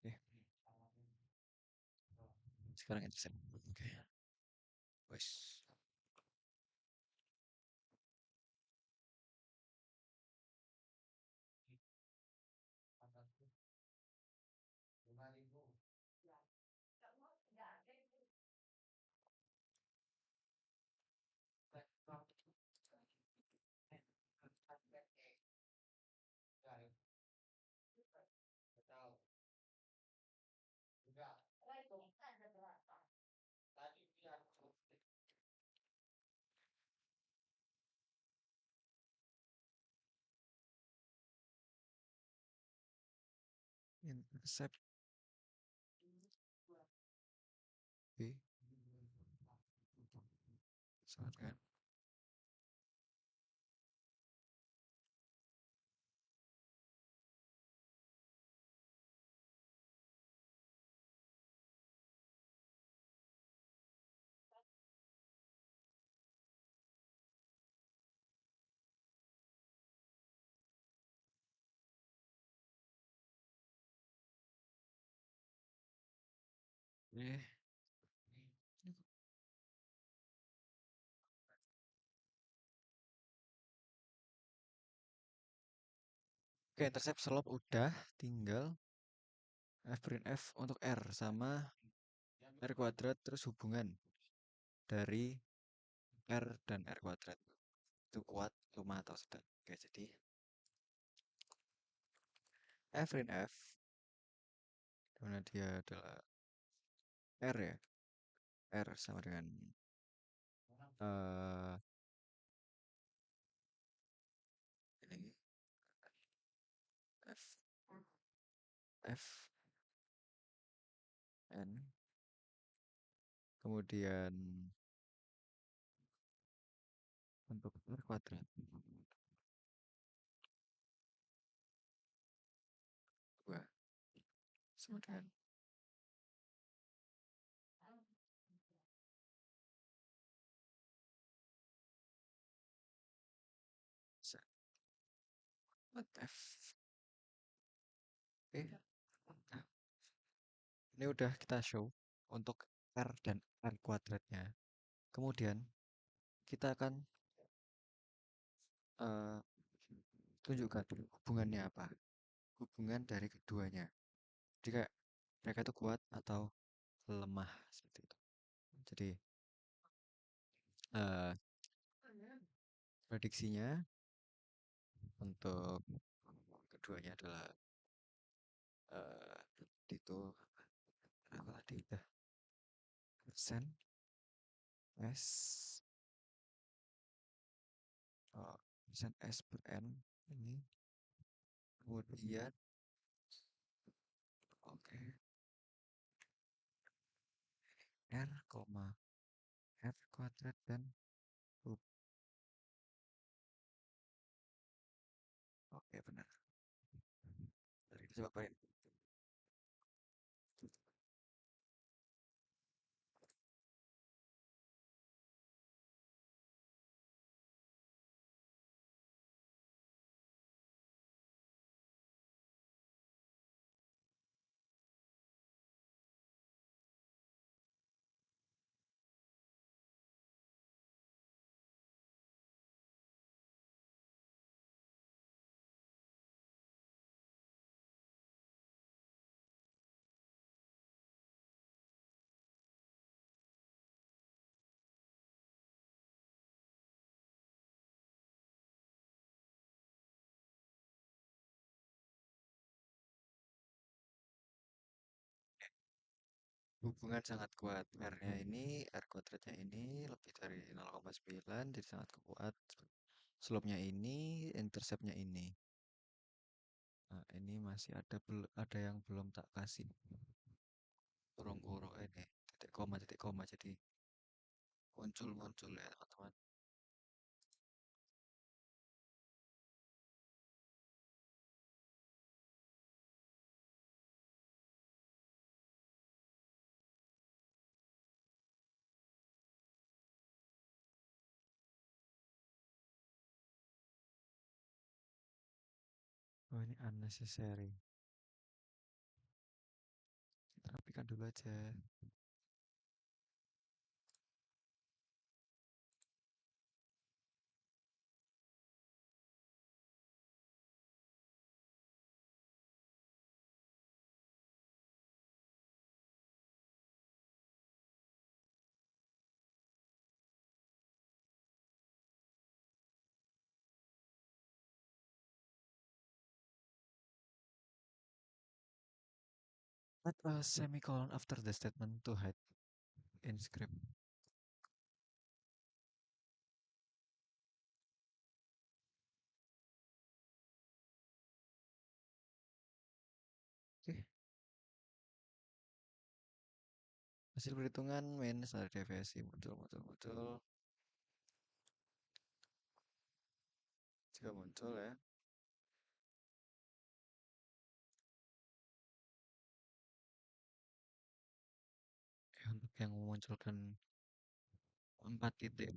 Oke, sekarang intercept. Oke. Wes. intercept B sama dengan B. Oke, intercept slope udah, tinggal f print f untuk r sama r kuadrat terus hubungan dari r dan r kuadrat itu kuat, lemah atau sedang. Oke, jadi f print f dimana dia adalah r ya, r sama dengan eh ini f f n kemudian untuk r kuadrat 2 sama dengan f. Oke, nah, ini udah kita show untuk r dan r kuadratnya. Kemudian kita akan eh, tunjukkan hubungannya apa, hubungan dari keduanya. Jadi kayak mereka itu kuat atau lemah seperti itu. Jadi eh, prediksinya untuk keduanya adalah itu apa tadi udah persen s persen s per n ini, kemudian oke r koma f kuadrat dan hub. Oke, benar. Mari kita coba pakai. Hubungan sangat kuat. R-nya ini, R kuadratnya ini lebih dari 0,9, jadi sangat kuat. Slope-nya ini, intercept-nya ini. Nah, ini masih ada yang belum tak kasih. Kurung-kurung ini, titik koma, jadi muncul-muncul ya teman-teman. Oh, ini unnecessary. Kita rapikan dulu aja. Add a semicolon after the statement to hide in script. Oke, Hasil perhitungan min standar deviasi muncul, muncul, muncul. Jika muncul ya. Untuk yang memunculkan 4.2.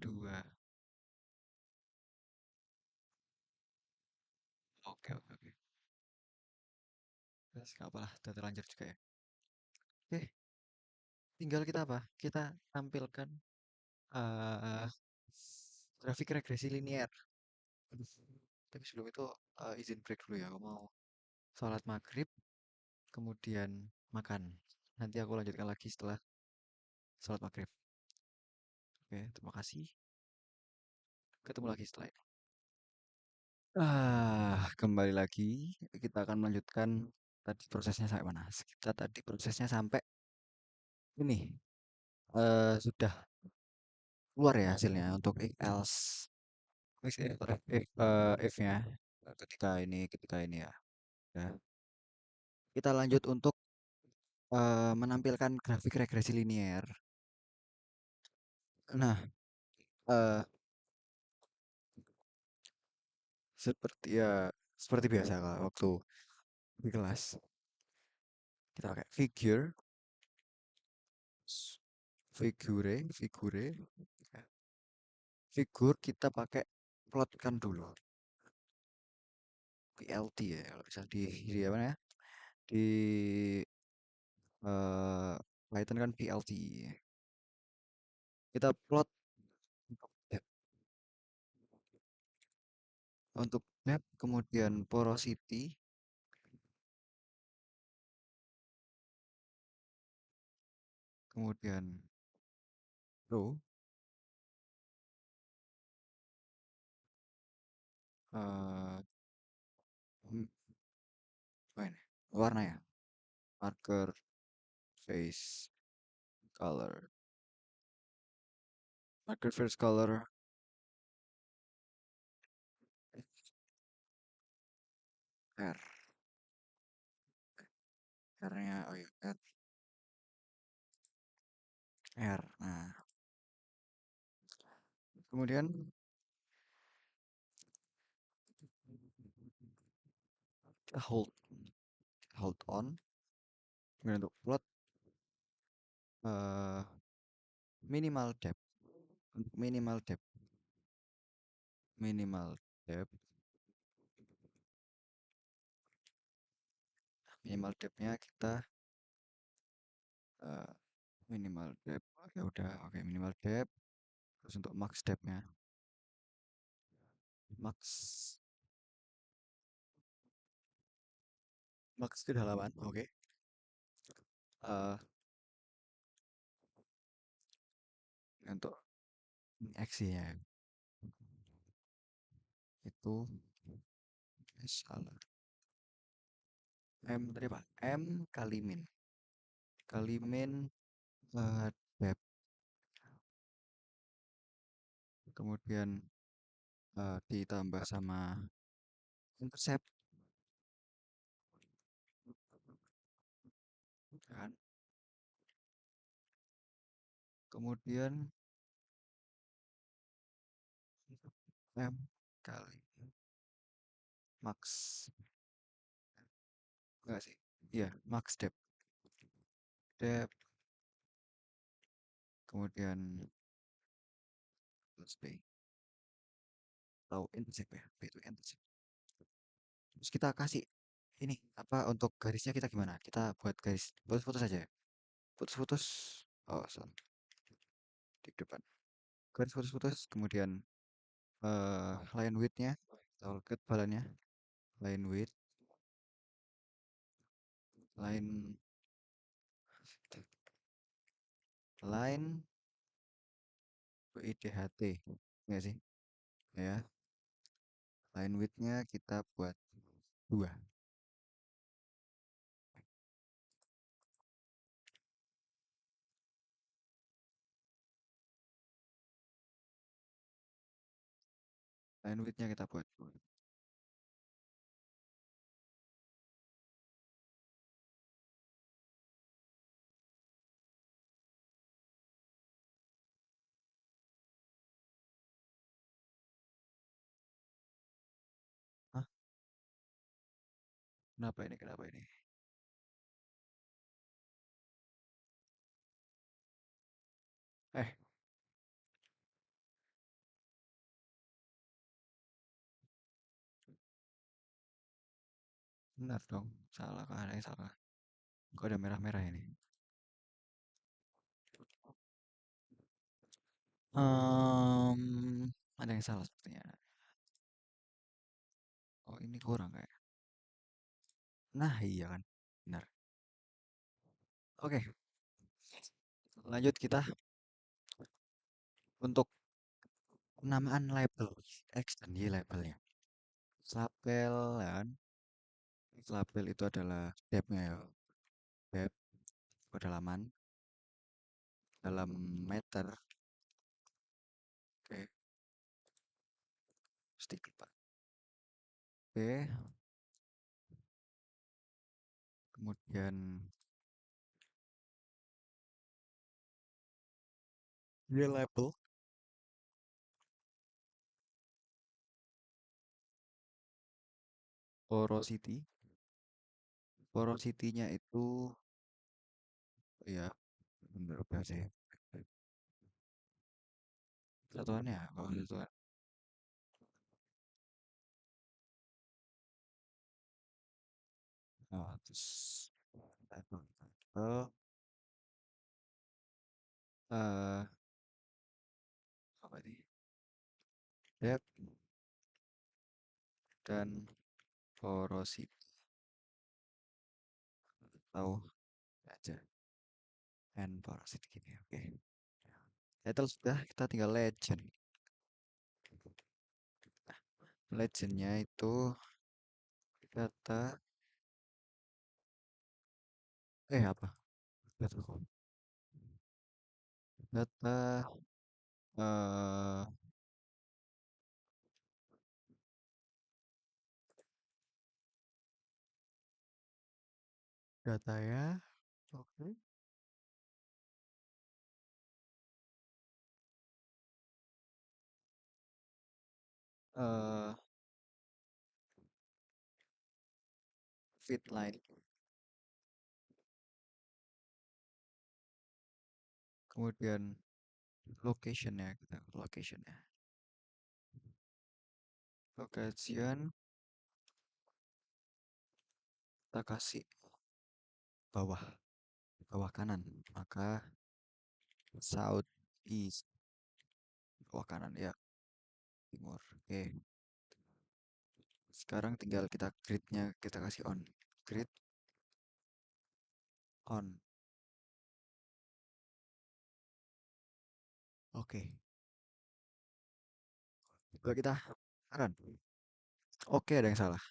Oke, oke, oke. Terus nggak apa-lah, udah terlanjur juga ya. Oke, tinggal kita apa? Kita tampilkan eh grafik regresi linear. Aduh, tapi sebelum itu izin break dulu ya. Aku mau sholat maghrib, kemudian makan. Nanti aku lanjutkan lagi setelah sholat maghrib. Oke, terima kasih. Ketemu lagi setelah itu. Kembali lagi. Kita akan melanjutkan tadi prosesnya sampai mana? Kita tadi prosesnya sampai ini sudah keluar ya hasilnya untuk if else. If-nya ketika ini ya. Ya. Kita lanjut untuk menampilkan grafik regresi linear. Nah, eh, seperti biasa kalau waktu di kelas kita pakai figure, ya. Figur kita pakai plotkan dulu PLT ya kalau bisa di apa ya di Python kan PLT kita plot depth. Untuk depth kemudian porosity kemudian row eh hmm, apa ini? Warna ya, marker, face, color, marker, face, color, R, R-nya oh ya R. Nah, kemudian kita hold on kemudian untuk plot eh minimal depth untuk minimal depth minimal depthnya kita eh, minimal depth ya udah oke minimal depth terus untuk max depthnya max max kedalaman oke eh untuk x ya itu salah m tadi apa m kali min depth kemudian ditambah sama intercept kan kemudian m kali max enggak sih iya max depth kemudian plus b atau intercept ya b itu intercept terus kita kasih ini apa untuk garisnya kita gimana kita buat garis putus-putus aja ya putus-putus oh salah di depan garis putus-putus kemudian line width-nya atau ketebalannya line width line line width enggak sih ya line width-nya kita buat 2 line width-nya kita buat 2 Kenapa ini? Kenapa ini? Eh, benar dong. Salah kan? Ada yang salah. Kok ada merah-merah ini? Ada yang salah sepertinya. Oh, ini kurang kayak. Nah, iya kan. Benar. Oke, lanjut kita untuk penamaan label. Extend labelnya. Label kan. Label itu adalah depth-nya ya. Depth, kedalaman, dalam meter. Oke, stick Pak. Oke, kemudian reliable, porosity. Porosity-nya itu ya bener udah sih. Satuannya apa satuan? Oh, terus level. Oh, eh apa ini? Depth dan porosity tahu aja. And porosity gini, oke. Title sudah, kita tinggal legend. Legendnya itu kata apa? Data data eh data ya. Oke. eh Feed line. Kemudian location ya, kita location ya. Location kita kasih bawah, bawah kanan. Maka south east, bawah kanan ya, timur. Oke. Sekarang tinggal kita gridnya kita kasih on. Grid on. Oke. Coba kita run. Oke, ada yang salah.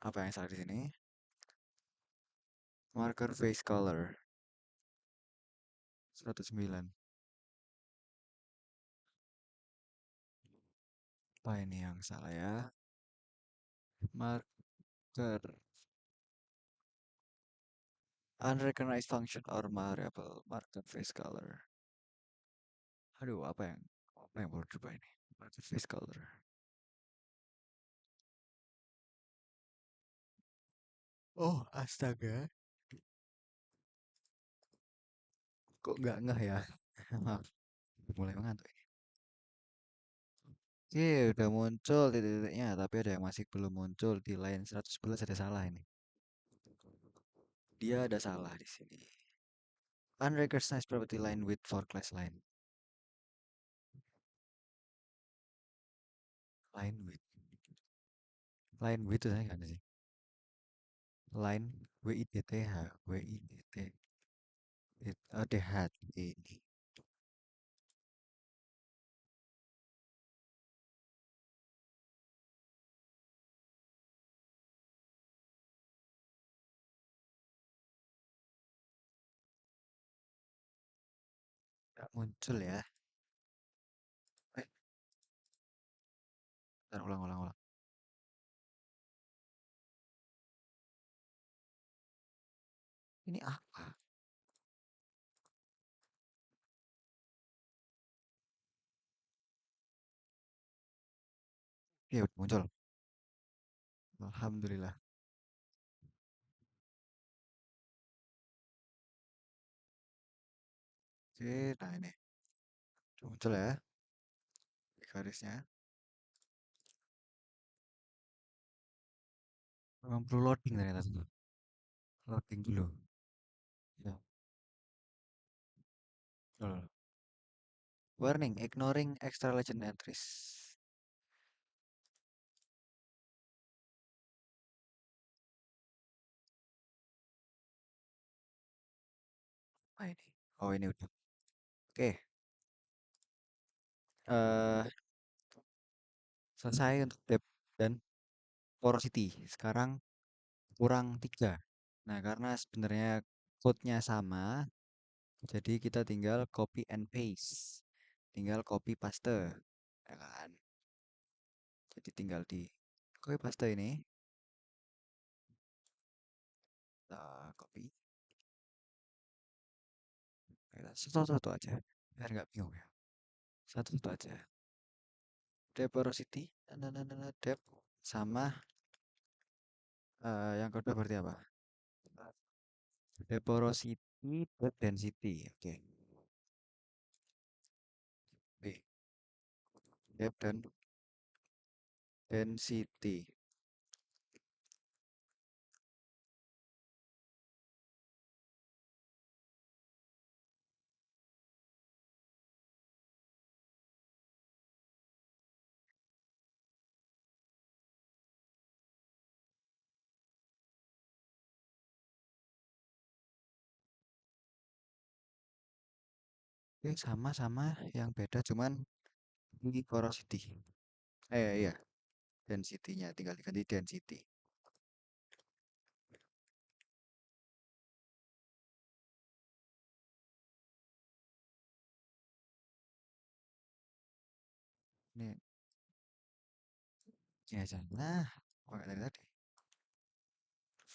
Apa yang salah di sini? Marker face color 109. Apa ini yang salah ya? Marker unrecognized function or variable marker face color. Aduh, apa yang baru coba ini? Marker face color. Oh, astaga. Kok nggak ngeh ya? Maaf, mulai mengantuk. Oke, udah muncul titik-titiknya, tapi ada yang masih belum muncul di line 111 ada salah ini. Dia ada salah di sini. Unrecognized property line with for class line. Line with. Line with itu saya nggak ada sih. Line WIDTH, WIDT. DH ini. Nggak muncul ya. Eh, Ntar ulang. Ini apa? Ya udah muncul. Alhamdulillah. Oke, nah ini muncul ya garisnya. Memang perlu loading ternyata tuh. Loading dulu. Ya, betul. Warning, ignoring extra legend entries. Apa ini? Oh, ini udah. Oke, eh selesai untuk depth dan porosity. Sekarang kurang 3. Nah, karena sebenarnya code-nya sama, jadi kita tinggal copy and paste. Tinggal copy paste. Ya kan? Jadi tinggal di copy paste ini. Kita copy. Kita satu-satu aja. Biar nggak bingung ya. Satu-satu aja. Depth porosity. Depth sama yang kedua berarti apa? Depth porosity, depth density. Oke. B. Depth dan density. Oke, sama-sama yang beda cuman di porosity. Iya, density-nya tinggal diganti density. Ini ya aja. Nah, pakai tadi.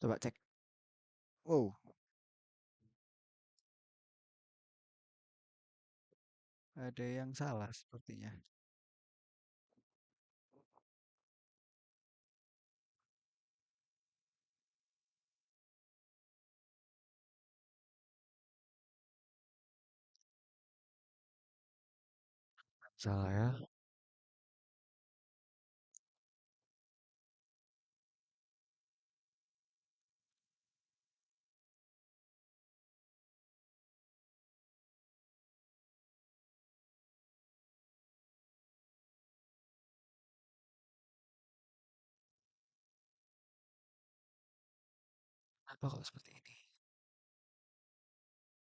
coba cek. Wow, ada yang salah sepertinya. Salah ya. Apa kok seperti ini?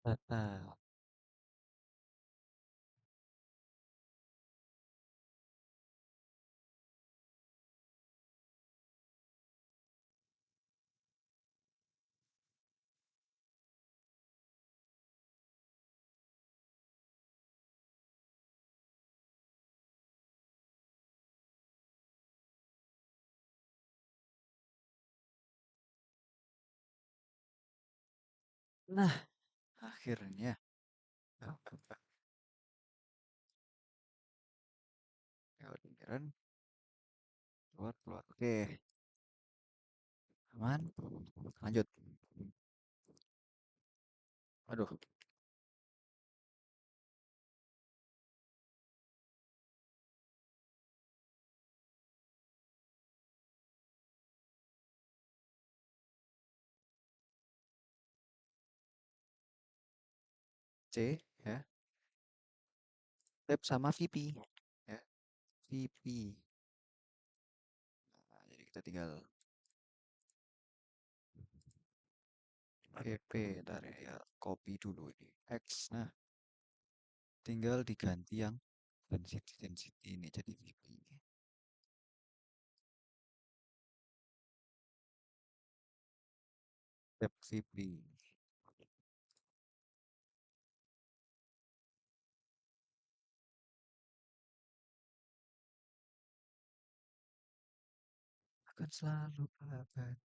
Data. Nah, akhirnya. Kedengeran keluar keluar. Oke, aman. Lanjut. Aduh, C ya. Tab sama VP ya. VP. Nah, jadi kita tinggal VP tadi ya. Copy dulu ini. X. Nah, tinggal diganti yang density ini jadi VP. Tab VP. Akan selalu abadi.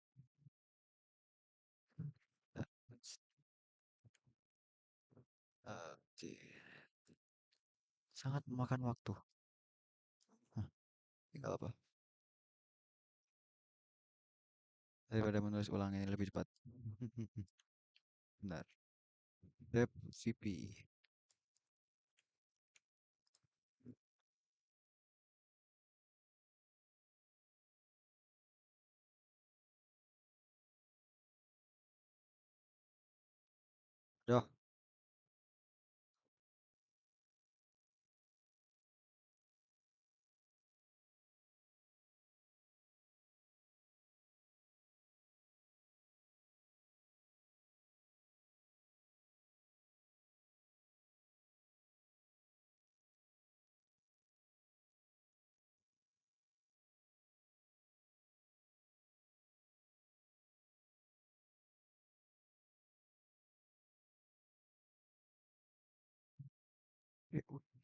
Oke. Sangat memakan waktu. Hah, tinggal apa? Daripada menulis ulang ini lebih cepat. Benar. Dep VP. Dah,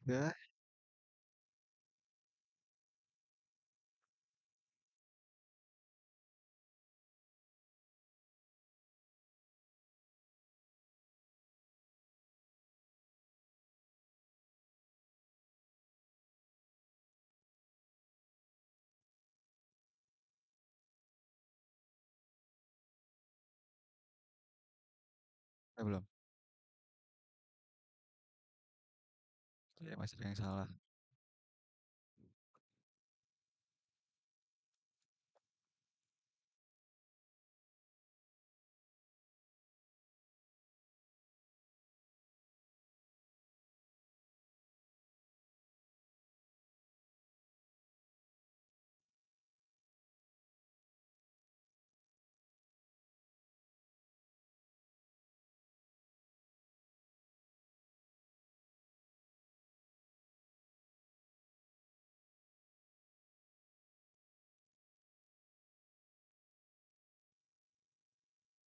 udah. Belum. Ya, masih ada yang salah.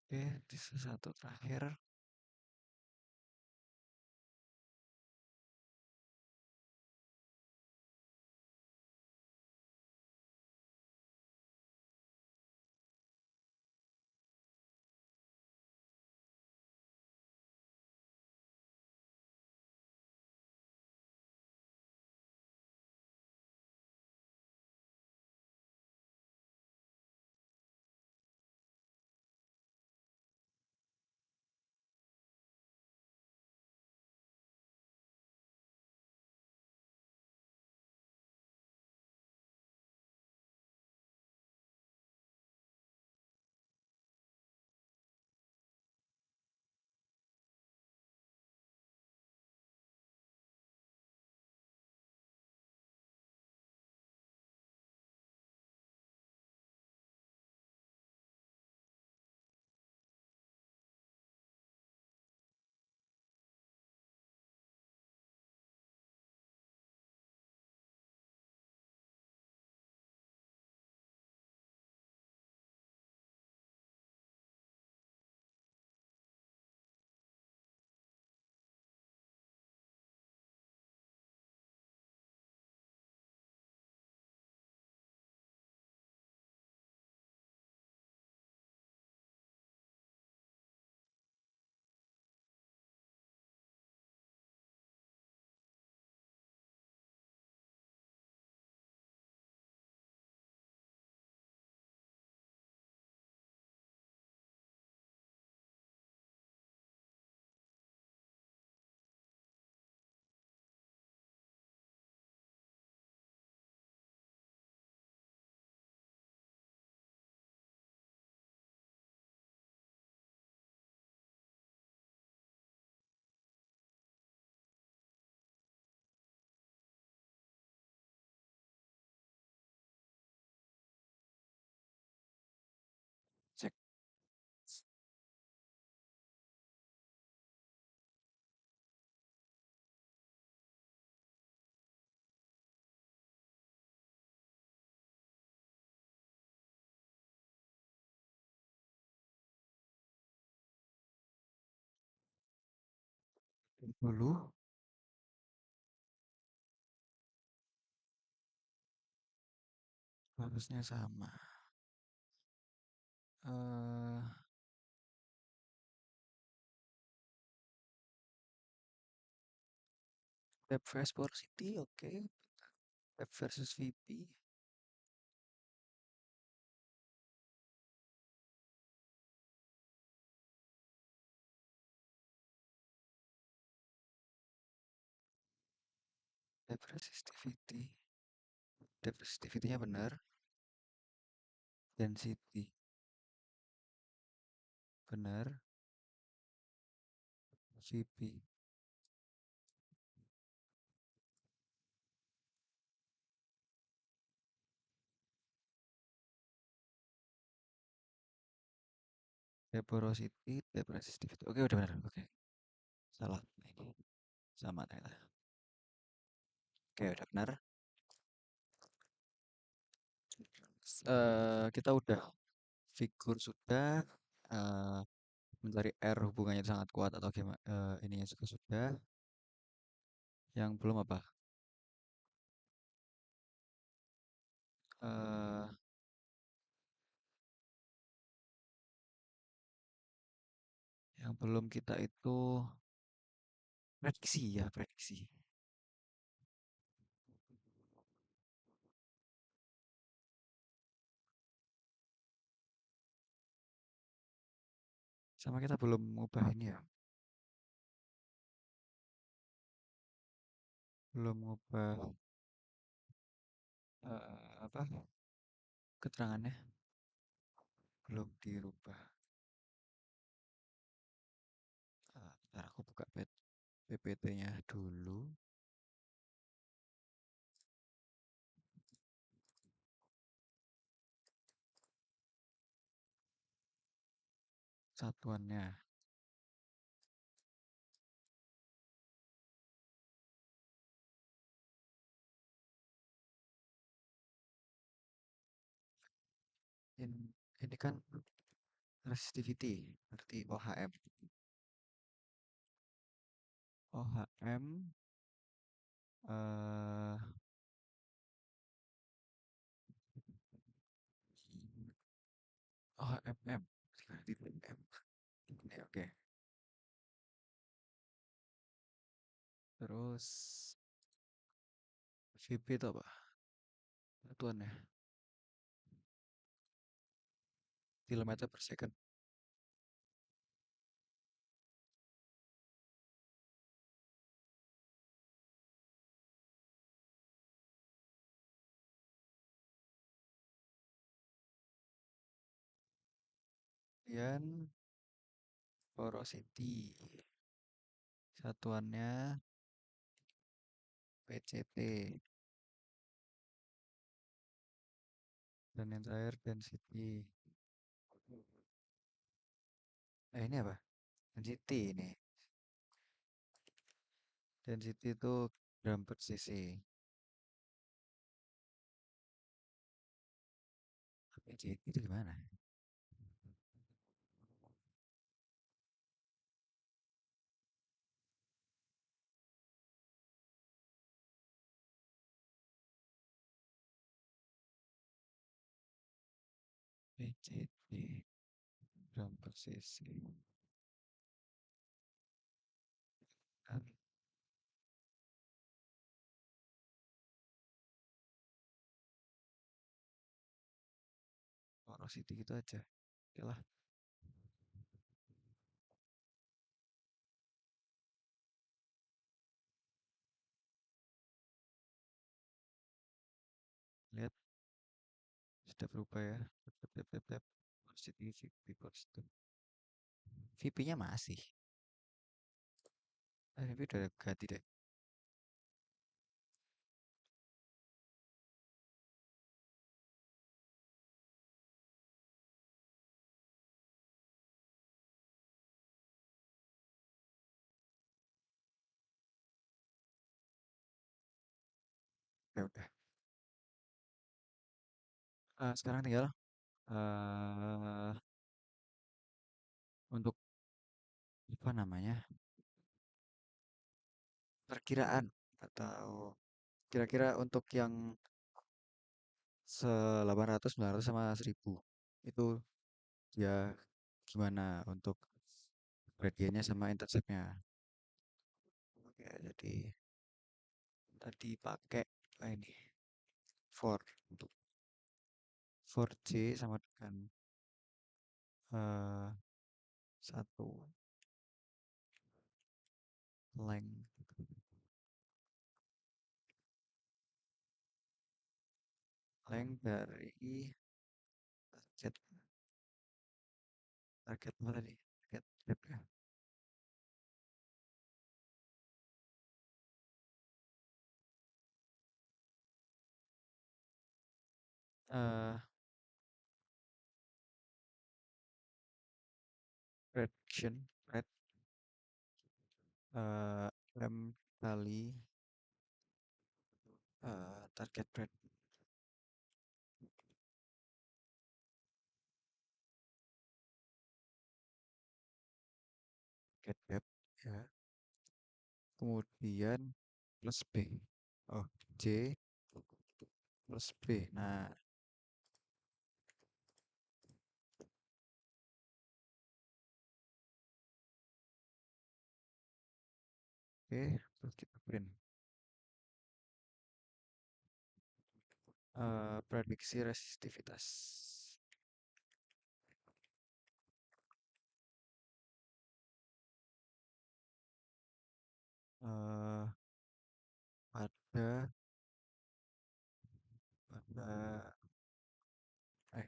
Oke, sisa satu terakhir. Dulu harusnya sama. eh Web vs Porosity, oke. Web versus VP. Web resistivity. Web resistivity-nya benar. Density benar. VP. Web porosity, web resistivity. Oke, udah benar. Oke. Salah. Ini sama ternyata. Oke, udah benar. Kita udah figur sudah, eh, mencari R hubungannya sangat kuat atau gimana, ininya juga sudah. Yang belum apa? eh yang belum kita itu prediksi ya, prediksi. Sama kita belum ngubah ini ya, belum ngubah apa keterangannya, belum dirubah. Bentar aku buka PPT-nya dulu. Satuannya. Ini kan resistivity, berarti OHM. OHM eh OHMM. M. Ini oke. Terus VP itu apa? Satuannya kilometer per second. Kemudian porosity. Satuannya PCT. Dan yang terakhir density. Ini apa? Density ini. Density itu gram per cc. PCT itu gimana? PCT gram per cc. Dan porosity gitu aja. Oke lah, lihat sudah berubah ya. Porosity VP porosity. VP-nya masih. VP udah ganti deh. Ya udah. Sekarang tinggal eh untuk apa namanya? perkiraan atau kira-kira untuk yang 800, 900 sama 1000 itu dia gimana untuk gradiennya sama interceptnya. Oke, jadi tadi pakai ini for untuk for J sama dengan eh, satu length length dari target target apa tadi target depth ya. eh Prediction red M kali target red get depth ya, kemudian plus B, oh J plus B. Nah, oke, terus kita print prediksi resistivitas eh pada pada eh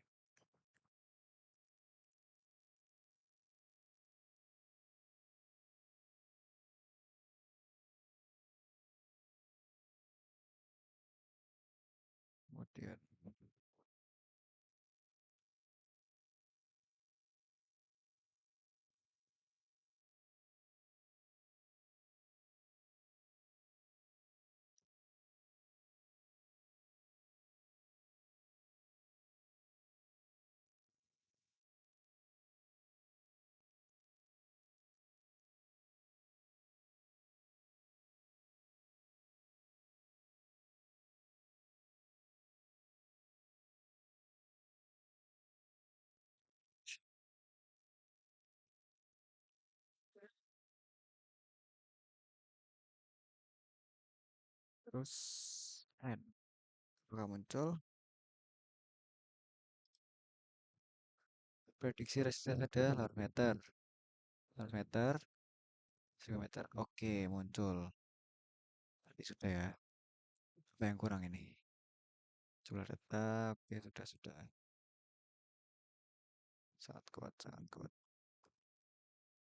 kemudian terus N apakah muncul prediksi resistivitas ada 8 meter 8 meter 10 meter, oke muncul tadi sudah ya. Apa yang kurang ini? Jumlah data, oke sudah sangat kuat sangat kuat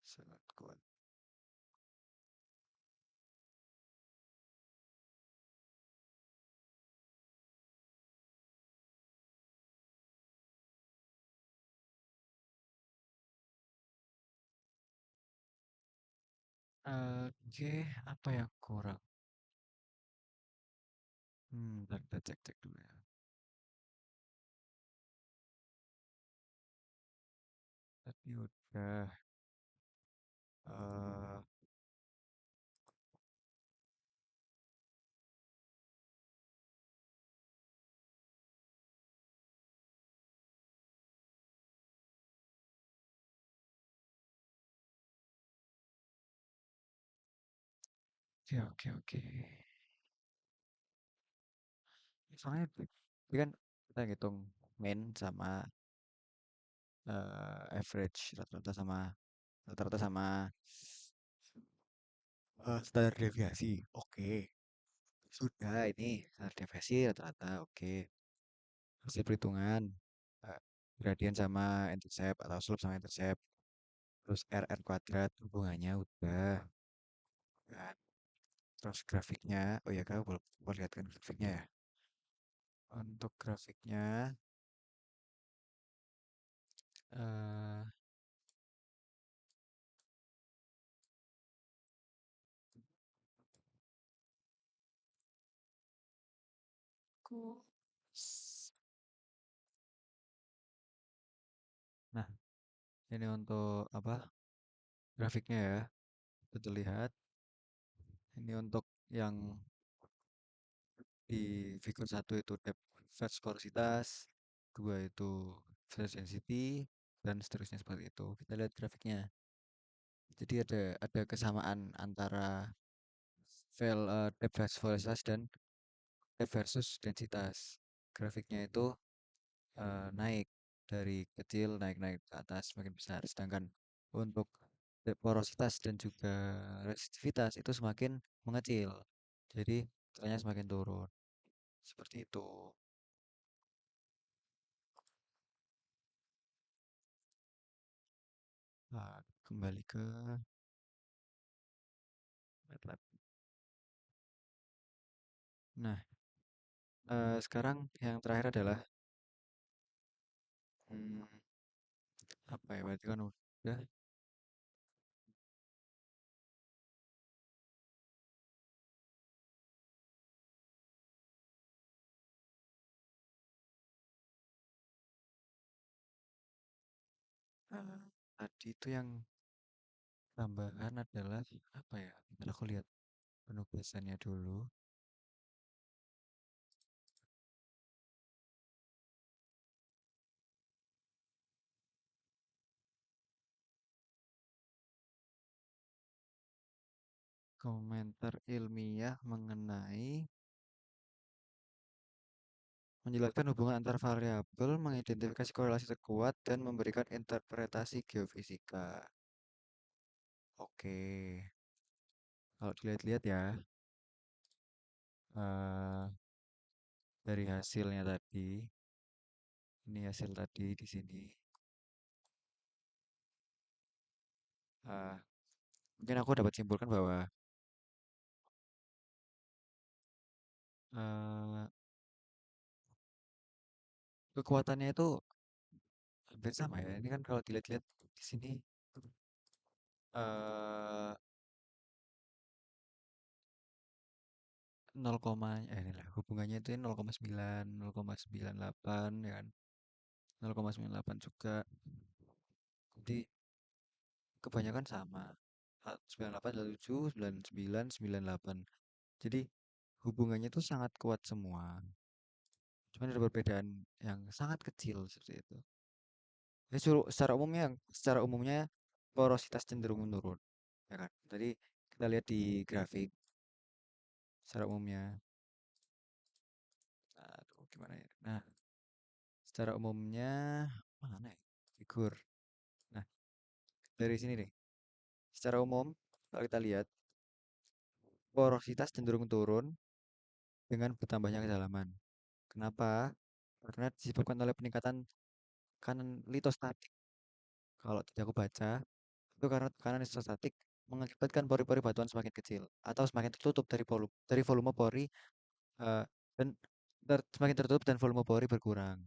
sangat kuat. Oke, apa yang kurang? Bentar, kita cek-cek dulu ya. Tadi udah, eh oke, oke, oke. Soalnya ini kan kita ngitung main sama average rata-rata sama standar deviasi. Oke, sudah ini standar deviasi rata-rata. Oke, hasil perhitungan eh, gradient sama intercept atau slope sama intercept. Terus RR kuadrat hubungannya udah kan. Terus grafiknya, oh ya kamu boleh lihat kan grafiknya ya. Untuk grafiknya, eh aku nah ini untuk apa grafiknya ya, kita lihat Ini untuk yang di figur satu itu depth first velocitas, dua itu phase density, dan seterusnya seperti itu. Kita lihat grafiknya. Jadi ada kesamaan antara depth versus velocitas dan depth versus densitas. Grafiknya itu naik dari kecil naik-naik ke atas semakin besar. Sedangkan untuk porositas dan juga resistivitas itu semakin mengecil. Jadi trennya semakin turun. Seperti itu. Nah, kembali ke MATLAB. Nah, sekarang yang terakhir adalah hmm, apa ya? Berarti kan udah eh, tadi itu yang tambahan adalah apa ya? Bentar aku lihat penugasannya dulu. Komentar ilmiah mengenai menjelaskan hubungan antar variabel, mengidentifikasi korelasi terkuat, dan memberikan interpretasi geofisika. Oke, kalau dilihat-lihat ya, eh, dari hasilnya tadi, ini hasil tadi di sini, eh, mungkin aku dapat simpulkan bahwa eh, kekuatannya itu hampir sama ya. Ini kan kalau dilihat-lihat di sini, eh 0, inilah hubungannya itu 0,9, 0,98 ya kan, 0,98 juga. Jadi kebanyakan sama. 98, 97, 99, 98. Jadi hubungannya itu sangat kuat semua. Cuma ada perbedaan yang sangat kecil seperti itu. Ya, secara umumnya porositas cenderung menurun, ya kan? Tadi kita lihat di grafik secara umumnya. Aduh, gimana ya? Nah, secara umumnya mana ya? Figur. Nah, dari sini nih. Secara umum, kalau kita lihat porositas cenderung turun dengan bertambahnya kedalaman. Kenapa? Karena disebabkan oleh peningkatan tekanan litostatik. Kalau tadi aku baca, itu karena tekanan litostatik mengakibatkan pori-pori batuan semakin kecil atau semakin tertutup dari volume pori eh, dan semakin tertutup dan volume pori berkurang.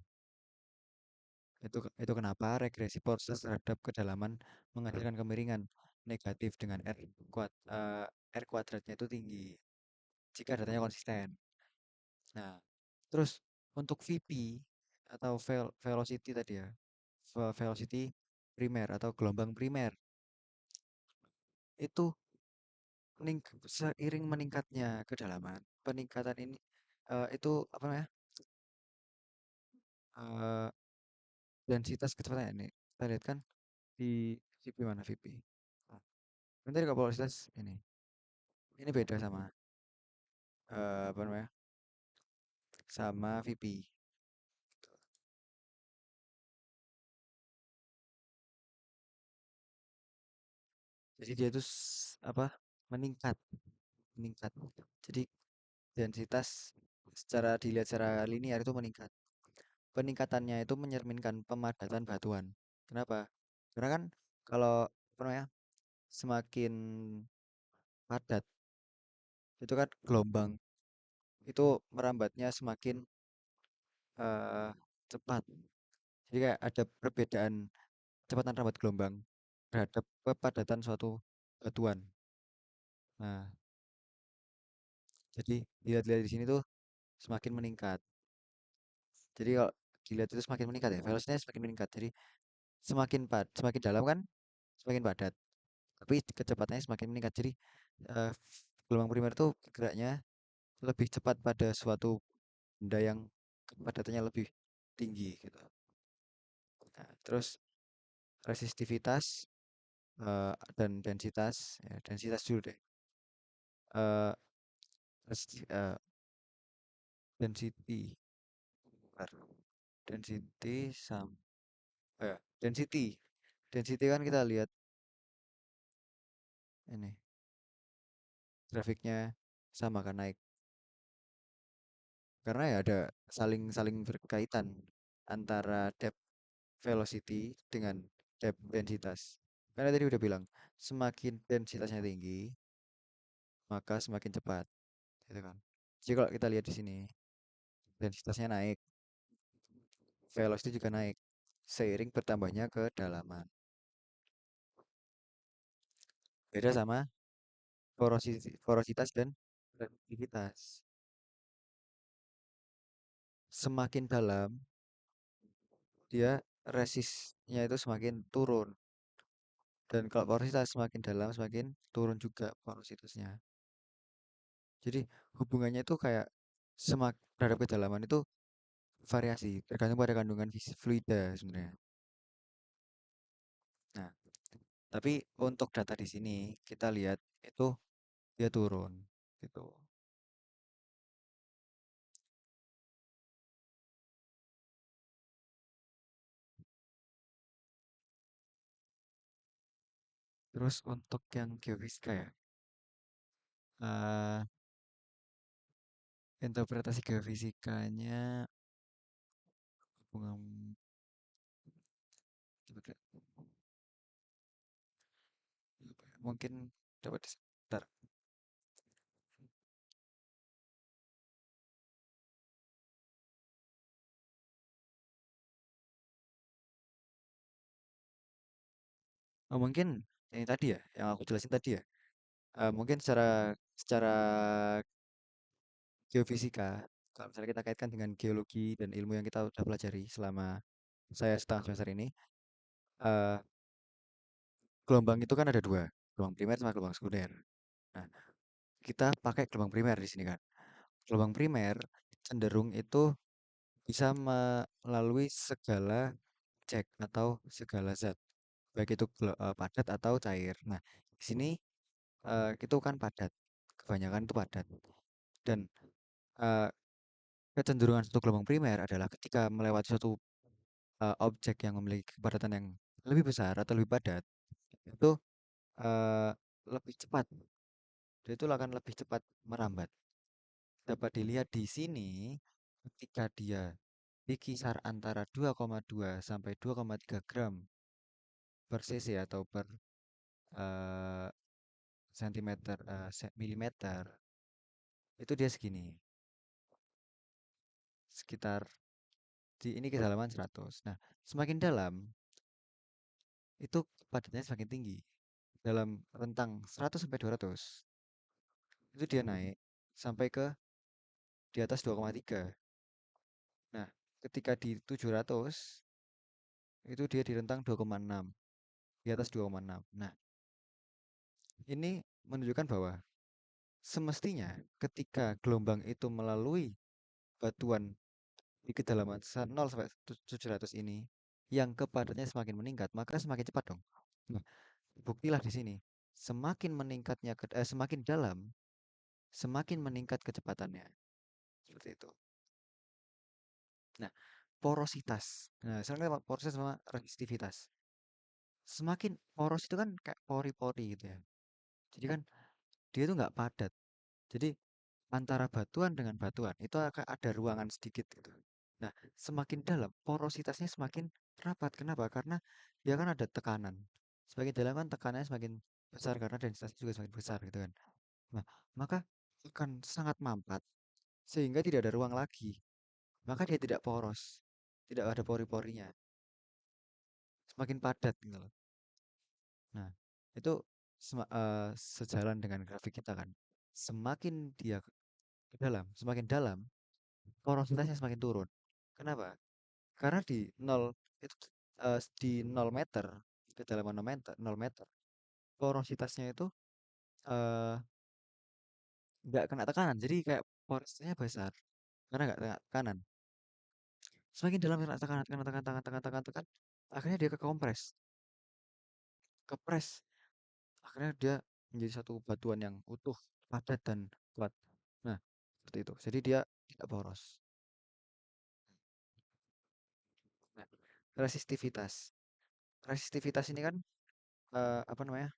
Itu kenapa regresi proses terhadap kedalaman menghasilkan kemiringan negatif dengan R kuadratnya itu tinggi jika datanya konsisten. Nah, terus untuk VP atau velocity tadi ya, velocity primer atau gelombang primer itu seiring meningkatnya kedalaman, peningkatan ini itu apa namanya? eh, densitas kecepatannya ini. Kita lihat kan di VP mana VP? Nah, nanti kalau velocitas ini beda sama apa namanya? Sama VP. Jadi dia itu apa? Meningkat, meningkat. Jadi densitas dilihat secara linear itu meningkat. Peningkatannya itu mencerminkan pemadatan batuan. Kenapa? Karena kan kalau apa namanya semakin padat itu kan gelombang itu merambatnya semakin eh, cepat. Jadi kayak ada perbedaan kecepatan rambat gelombang terhadap kepadatan suatu batuan. Nah, jadi dilihat-lihat di sini tuh semakin meningkat. Jadi kalau dilihat itu semakin meningkat ya, velocitasnya semakin meningkat. Jadi semakin dalam kan semakin padat, tapi kecepatannya semakin meningkat. Jadi eh, Gelombang primer itu geraknya lebih cepat pada suatu benda yang kepadatannya lebih tinggi gitu. Nah, terus resistivitas dan densitas, ya, densitas dulu deh. Eh, density, bentar. Density sam, density, density kan kita lihat ini grafiknya sama kan naik karena ya ada saling saling berkaitan antara depth velocity dengan depth densitas. Karena tadi udah bilang semakin densitasnya tinggi maka semakin cepat, gitu kan. Jadi kalau kita lihat di sini densitasnya naik, velocity juga naik seiring bertambahnya kedalaman. Beda sama porositas dan reaktivitas. Semakin dalam, dia resistnya itu semakin turun. Dan kalau porositas semakin dalam, semakin turun juga porositasnya. Jadi hubungannya itu kayak terhadap kedalaman itu variasi, tergantung pada kandungan fluida sebenarnya. Nah, tapi untuk data di sini kita lihat itu dia turun gitu. Terus untuk yang geofisika ya, eh interpretasi geofisikanya hubungan mungkin dapat sebentar. Oh, mungkin ini tadi ya, yang aku jelasin tadi ya. Mungkin secara secara geofisika, kalau misalnya kita kaitkan dengan geologi dan ilmu yang kita udah pelajari selama saya setengah semester ini, eh, gelombang itu kan ada dua, gelombang primer sama gelombang sekunder. Nah, kita pakai gelombang primer di sini kan. Gelombang primer cenderung itu bisa melalui segala cek atau segala zat, baik itu padat atau cair. Nah, di sini itu kan padat, kebanyakan itu padat. Dan eh, kecenderungan satu gelombang primer adalah ketika melewati suatu objek yang memiliki kepadatan yang lebih besar atau lebih padat, itu eh, lebih cepat. Dia itu akan lebih cepat merambat. Dapat dilihat di sini ketika dia di kisar antara 2,2 sampai 2,3 gram per cc atau per eh, sentimeter milimeter, itu dia segini, sekitar di ini kedalaman 100. Nah, semakin dalam itu padatnya semakin tinggi. Dalam rentang 100 sampai 200 itu dia naik sampai ke di atas 2,3. Nah, ketika di 700 itu dia di rentang 2,6, di atas 2,6. Nah, ini menunjukkan bahwa semestinya ketika gelombang itu melalui batuan di kedalaman 0 sampai 700 ini yang kepadatnya semakin meningkat, maka semakin cepat dong. Nah, buktilah di sini. Semakin meningkatnya semakin dalam, semakin meningkat kecepatannya. Seperti itu. Nah, porositas. Nah, sekarang kita porositas sama resistivitas. Semakin poros itu kan kayak pori-pori gitu ya. Jadi kan dia itu nggak padat. Jadi antara batuan dengan batuan itu akan ada ruangan sedikit gitu. Nah, semakin dalam porositasnya semakin rapat. Kenapa? Karena dia kan ada tekanan. Semakin dalam kan tekanannya semakin besar karena densitasnya juga semakin besar gitu kan. Nah, maka akan sangat mampat sehingga tidak ada ruang lagi. Maka dia tidak poros, tidak ada pori-porinya, semakin padat gitu loh. Nah, itu sejalan dengan grafik kita kan. Semakin dia ke dalam, semakin dalam, porositasnya semakin turun. Kenapa? Karena di nol itu di 0 meter, kedalaman 0 meter, 0 meter, porositasnya itu eh nggak kena tekanan, jadi kayak porosnya besar karena nggak kena tekanan. Semakin dalam kena tekanan, kena tekan, tekan, tekan, tekan, tekan, akhirnya dia kekompres, kepres, akhirnya dia menjadi satu batuan yang utuh, padat dan kuat. Nah, seperti itu. Jadi dia tidak poros. Nah, resistivitas. Resistivitas ini kan apa namanya?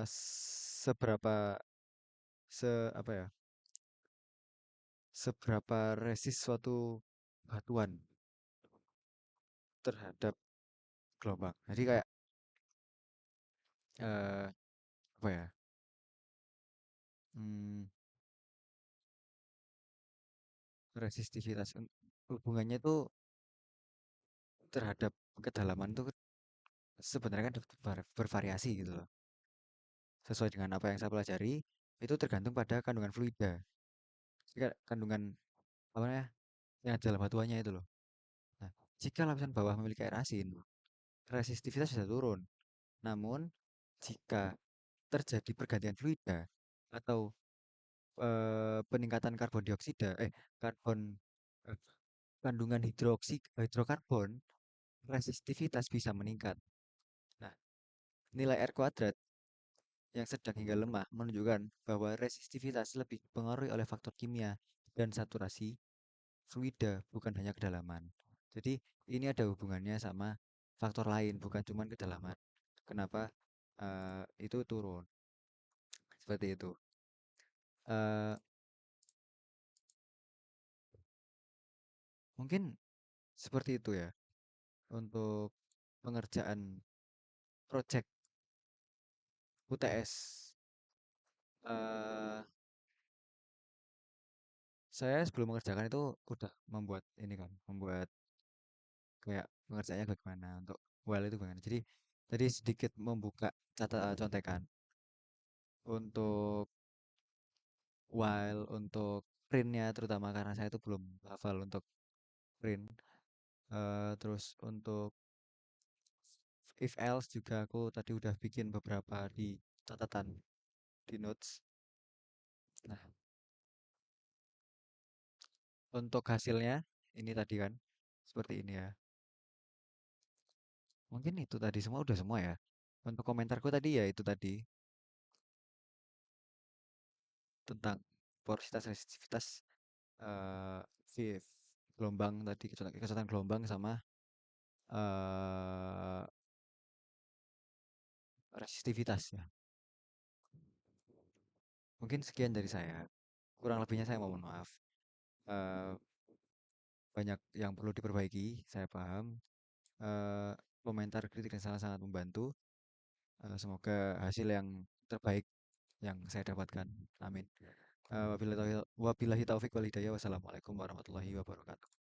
Seberapa apa ya? Seberapa resist suatu batuan terhadap gelombang. Jadi kayak eh apa ya? Hmm, resistivitas hubungannya tuh terhadap kedalaman tuh sebenarnya kan bervariasi gitu loh. Sesuai dengan apa yang saya pelajari, itu tergantung pada kandungan fluida. Jadi kandungan apa namanya? Yang ada dalam batuannya itu loh. Nah, jika lapisan bawah memiliki air asin, resistivitas bisa turun. Namun, jika terjadi pergantian fluida atau peningkatan karbon dioksida, eh, kandungan hidrokarbon, resistivitas bisa meningkat. Nah, nilai R kuadrat yang sedang hingga lemah menunjukkan bahwa resistivitas lebih dipengaruhi oleh faktor kimia dan saturasi fluida, bukan hanya kedalaman. Jadi ini ada hubungannya sama faktor lain, bukan cuma kedalaman. Kenapa itu turun seperti itu? Eh, Mungkin seperti itu ya untuk pengerjaan project UTS. eh saya sebelum mengerjakan itu udah membuat ini kan, membuat kayak pengerjaannya bagaimana untuk while itu bagaimana. Jadi tadi sedikit membuka contekan untuk while untuk printnya terutama karena saya itu belum hafal untuk print. Terus untuk if else juga aku tadi udah bikin beberapa di catatan di notes. Nah, untuk hasilnya ini tadi kan seperti ini ya. Mungkin itu tadi semua udah semua ya. Untuk komentarku tadi ya itu tadi tentang porositas resistivitas eh VF gelombang tadi kecepatan gelombang sama eh resistivitas ya. Mungkin sekian dari saya. Kurang lebihnya saya mohon maaf. Eh Banyak yang perlu diperbaiki, saya paham. Eh Komentar kritik dan salah sangat membantu. Semoga hasil yang terbaik yang saya dapatkan. Amin. Wabillahi taufiq wal hidayah. Wassalamualaikum warahmatullahi wabarakatuh.